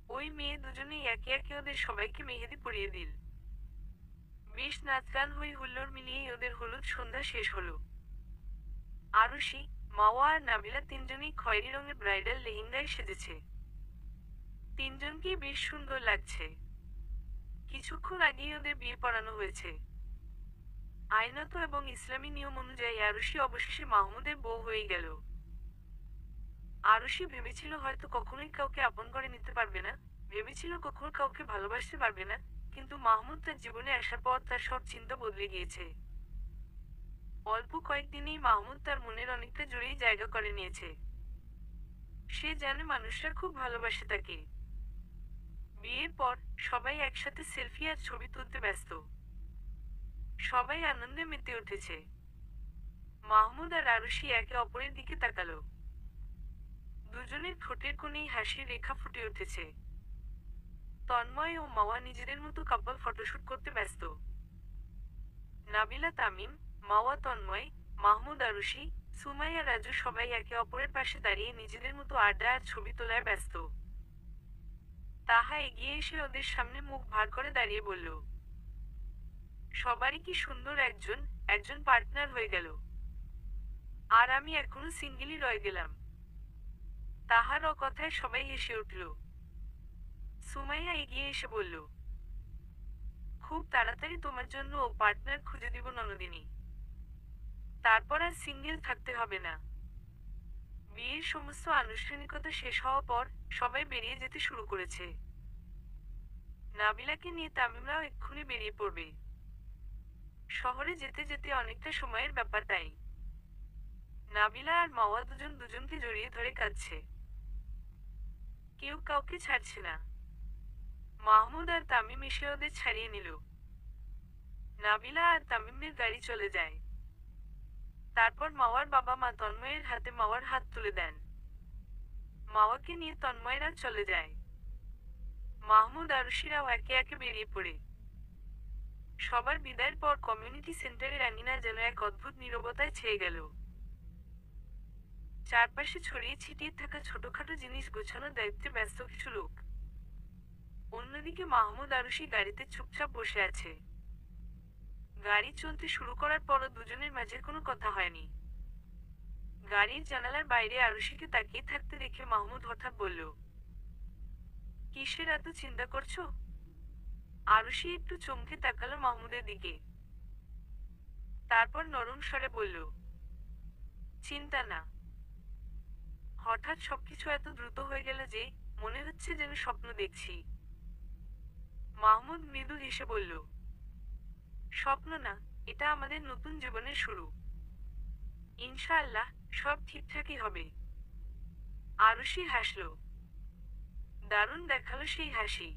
ওই মেয়ে দুজনেই একে একে ওদের সবাইকে মেহেদি পরিয়ে দিল। বেশ নাচ গান হই হুল্লোড় মিলিয়েই ওদের হলুদ সন্ধ্যা শেষ হলো। আরুষি, মাওয়া আর নাবিলা তিনজনই খয়েরি রঙের ব্রাইডাল লেহেঙ্গায় সেজেছে। তিনজনকেই বেশ সুন্দর লাগছে। কিছুক্ষণ আগেই ওদের বিয়ে পড়ানো হয়েছে। আইনত এবং ইসলামী নিয়ম অনুযায়ী আরুষি অবশেষে মাহমুদের বউ হয়ে গেল। আরুষি ভেবেছিল হয়তো কখনোই কাউকে আপন করে নিতে পারবে না, ভেবেছিল কখনো কাউকে ভালোবাসতে পারবে না, কিন্তু মাহমুদ তার জীবনে আসার পর তার সব চিন্তা বদলে গিয়েছে। অল্প কয়েকদিনেই মাহমুদ তার মনের অনেকটা জুড়েই জায়গা করে নিয়েছে। সে জানে মানুষরা খুব ভালোবাসে তাকে। বিয়ের পর সবাই একসাথে সেলফি আর ছবি তুলতে ব্যস্ত। সবাই আনন্দে মেতে উঠেছে। মাহমুদ আর আরুষি একে অপরের দিকে তাকালো। দুজনের ঠোঁটের কোণেই হাসির রেখা ফুটে উঠেছে। তন্ময় ও মাওয়া নিজেদের মতো কাপল ফটোশুট করতে ব্যস্ত। নাবিলা তামিম, মাওয়া তন্ময়, মাহমুদ আরুষি, সুমাইয়া রাজু সবাই একে অপরের পাশে দাঁড়িয়ে নিজেদের মতো আড্ডা আর ছবি তোলায় ব্যস্ত। তাহা এগিয়ে এসে ওদের সামনে মুখ ভার করে দাঁড়িয়ে বলল, সবারই কি সুন্দর একজন একজন পার্টনার হয়ে গেল, আর আমি এখনো সিঙ্গেলই রয়ে গেলাম। তাহার কথায় সবাই হেসে উঠল। সুমাইয়া এগিয়ে এসে বলল, খুব তাড়াতাড়ি তোমার জন্য ও পার্টনার খুঁজে দিব ননদিনী। তারপর আর সিঙ্গেল থাকতে হবে না। বিয়ের সমস্ত আনুষ্ঠানিকতা শেষ হওয়ার পর সবাই বেরিয়ে যেতে শুরু করেছে। নাবিলাকে নিয়ে তামিমরাও এক্ষুনি বেরিয়ে পড়বে। শহরে যেতে যেতে অনেকটা সময়ের ব্যাপার, তাই নাবিলা আর মাওয়া দুজন দুজনকে জড়িয়ে ধরে কাঁদছে। কেউ কাউকে ছাড়ছে না। মাহমুদ আর তামিম এসে ওদের ছাড়িয়ে নিল। নাবিলা আর তামিমের গাড়ি চলে যায়। তারপর মাওয়ার বাবা মা তন্ময়ের হাতে মাওয়ার হাত তুলে দেন। মাওয়াকে নিয়ে তন্ময়রা চলে যায়। মাহমুদ আরুষিরাও একে একে বেরিয়ে পড়ে। সবার বিদায়ের পর কমিউনিটি সেন্টারের আঙিনা যেন এক অদ্ভুত নীরবতায় ছেয়ে গেল। চারপাশে ছড়িয়ে ছিটিয়ে থাকা ছোটখাটো জিনিস গোছানোর দায়িত্বে ব্যস্ত কিছু লোক। অন্যদিকে মাহমুদ আরুষি গাড়িতে চুপচাপ বসে আছে। গাড়ি চলতে শুরু করার পরও দুজনের মাঝে কোনো কথা হয়নি। গাড়ির জানালার বাইরে আরুষিকে তাকিয়ে থাকতে দেখে মাহমুদ হঠাৎ বলল, কিসের এত চিন্তা করছো? আরুষি একটু চমকে তাকালো মাহমুদের দিকে। তারপর নরম স্বরে বলল, চিন্তা না। হঠাৎ সবকিছু এত দ্রুত হয়ে গেল যে মনে হচ্ছে যেন স্বপ্ন দেখছি। মাহমুদ মৃদু হেসে বলল, স্বপ্ন না, এটা আমাদের নতুন জীবনের শুরু। ইনশাআল্লাহ সব ঠিকঠাকই হবে। আরুষি হাসল। দারুণ দেখালো সেই হাসি।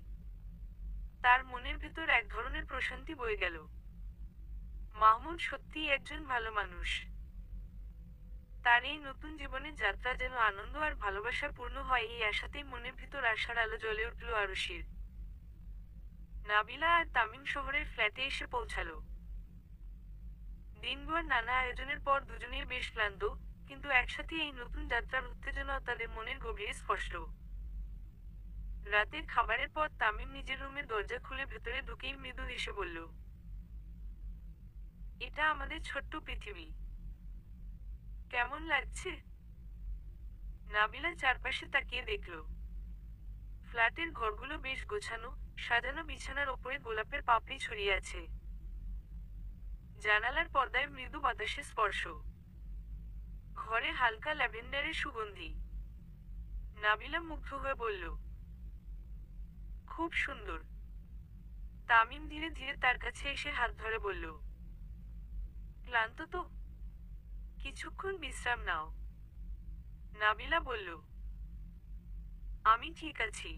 তার মনের ভেতর এক ধরনের প্রশান্তি বয়ে গেল। মাহমুদ সত্যিই একজন ভালো মানুষ। তার এই নতুন জীবনের যাত্রা যেন আনন্দ আর ভালোবাসা পূর্ণ হয়, এই আশাতেই মনের ভিতর আশার আলো জ্বলে উঠল আরুষির। নাবিলা আর তামিম শহরের ফ্ল্যাটে এসে পৌঁছালো। দিনভর নানা আয়োজনের পর দুজনেই বেশ ক্লান্ত, কিন্তু একসাথে এই নতুন যাত্রার উত্তেজনাও তাদের মনের গভীরে স্পষ্ট। রাতের খাবারের পর তামিম নিজের রুমের দরজা খুলে ভেতরে ঢুকেই মৃদু হেসে বলল, এটা আমাদের ছোট্ট পৃথিবী। কেমন লাগছে? নাবিলা চারপাশে তাকিয়ে দেখল। ফ্ল্যাটের ঘরগুলো বেশ গোছানো, সাজানো, বিছানার ওপরে গোলাপের পাপড়ি ছড়িয়ে আছে। জানালার পর্দায় মৃদু বাতাসের স্পর্শ। ঘরে হালকা ল্যাভেন্ডারের সুগন্ধি। নাবিলা মুগ্ধ হয়ে বলল, খুব সুন্দর। তামিম ধীরে ধীরে তার কাছে এসে হাত ধরে বলল, ক্লান্ত তো? কিছুক্ষণ বিশ্রাম নাও। নাবিলা বলল, আমি ঠিক আছি।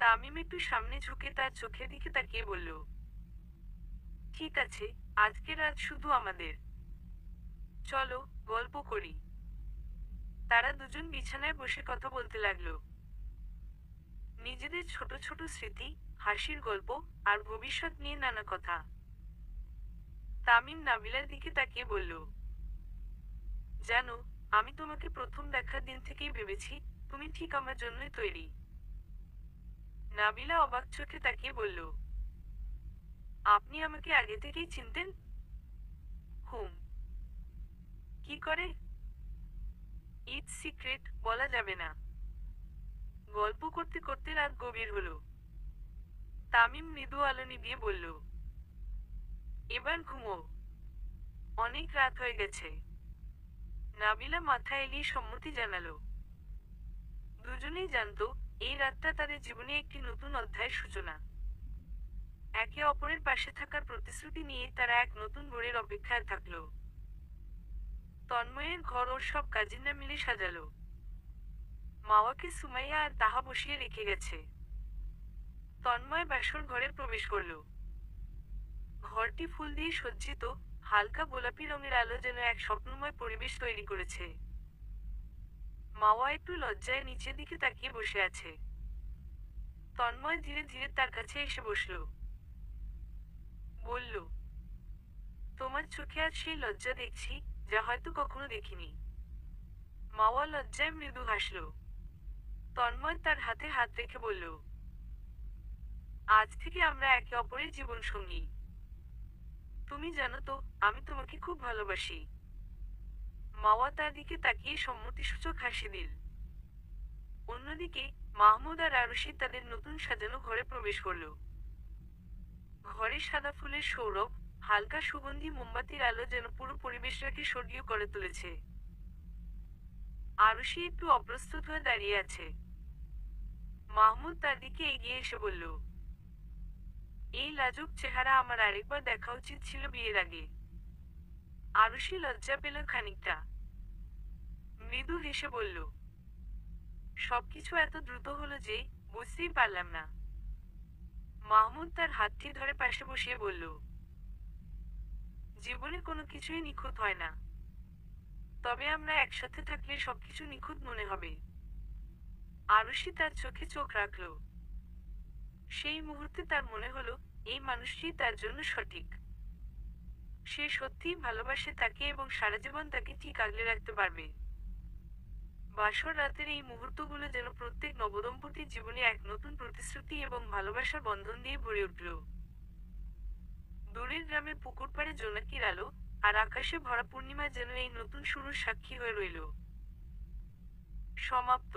তামিম একটু সামনে ঝুঁকে তার চোখের দিকে তাকিয়ে বলল, ঠিক আছে, আজকের রাত শুধু আমাদের। চলো গল্প করি। তারা দুজন বিছানায় বসে কথা বলতে লাগলো। নিজেদের ছোট ছোট স্মৃতি, হাসির গল্প আর ভবিষ্যৎ নিয়ে নানা কথা। তামিম নাবিলার দিকে তাকিয়ে বলল, জানো, আমি তোমাকে প্রথম দেখার দিন থেকেই ভেবেছি তুমি ঠিক আমার জন্যই তৈরি। নাবিলা অবাক চোখে তাকিয়ে বলল, আপনি আমাকে আগে থেকেই চিনতেন? হুম। কি করে? ইটস সিক্রেট, বলা যাবে না। গল্প করতে করতে রাত গভীর হলো। তামিম মৃদু আলো নিভিয়ে বলল, এবার ঘুমো। অনেক রাত হয়ে গেছে। নাবিলা মাথা এলিয়ে সম্মতি জানালো। দুজনেই জানতো এই রাতটা তাদের জীবনে একটি নতুন অধ্যায়ের সূচনা। একে অপরের পাশে থাকার প্রতিশ্রুতি নিয়ে তারা এক নতুন ভোরের অপেক্ষায় থাকলো। তন্ময়ের ঘর ওর সব কাজিনরা মিলে সাজালো। মাওয়াকে সুমাইয়া আর তাহা বসিয়ে রেখে গেছে। তন্ময় বাসর ঘরে প্রবেশ করল। ঘরটি ফুল দিয়ে সজ্জিত, হালকা গোলাপি রঙের আলো যেন এক স্বপ্নময় পরিবেশ তৈরি করেছে। মাওয়া একটু লজ্জায় নিচের দিকে তাকিয়ে বসে আছে। তন্ময় ধীরে ধীরে তার কাছে এসে বসল। বলল, তোমার চোখে আজ সেই লজ্জা দেখছি যা হয়তো কখনো দেখিনি। মাওয়া লজ্জায় মৃদু হাসল। তন্ময় তার হাতে হাত রেখে বলল, আজ থেকে আমরা একে অপরের জীবন সঙ্গী। তুমি জানো তো, আমি তোমাকে খুব ভালোবাসি। মাওয়া তার দিকে তাকিয়ে সম্মতিসূচক হাসি দিল। অন্যদিকে মাহমুদ আর আরুষি তাদের নতুন সাজানো ঘরে প্রবেশ করল। ঘরে সাদা ফুলের সৌরভ, হালকা সুগন্ধি মোমবাতির আলো যেন পুরো পরিবেশটাকে স্বর্গীয় করে তুলেছে। আরুষি একটু অপ্রস্তুত হয়ে দাঁড়িয়ে আছে। মাহমুদ তার দিকে এগিয়ে এসে বলল, এই লাজুক চেহারা আমার আরেকবার দেখা উচিত ছিল বিয়ের আগে। আরুষি লজ্জা পেল খানিকটা। মৃদু হেসে বলল, সবকিছু এত দ্রুত হলো যে বুঝতেই পারলাম না। মাহমুদ তার হাতটি ধরে পাশে বসিয়ে বলল, জীবনে কোনো কিছুই নিখুঁত হয় না, তবে আমরা একসাথে থাকলে সবকিছু নিখুঁত মনে হবে। আরুষি তার চোখে চোখ রাখল। সেই মুহূর্তে তার মনে হলো এই মানুষটি তার জন্য সঠিক। সে সত্যিই ভালোবাসে তাকে এবং সারা জীবন তাকে ঠিক আগলে রাখতে পারবে। বাসর রাতের এই মুহূর্তগুলো যেন প্রত্যেক নবদম্পতির জীবনে এক নতুন প্রতিশ্রুতি এবং ভালোবাসার বন্ধন দিয়ে ভরে উঠল। দূরের গ্রামের পুকুর পাড়ে জোনাকির আলো আর আকাশে ভরা পূর্ণিমা যেন এই নতুন শুরুর সাক্ষী হয়ে রইল। সমাপ্ত।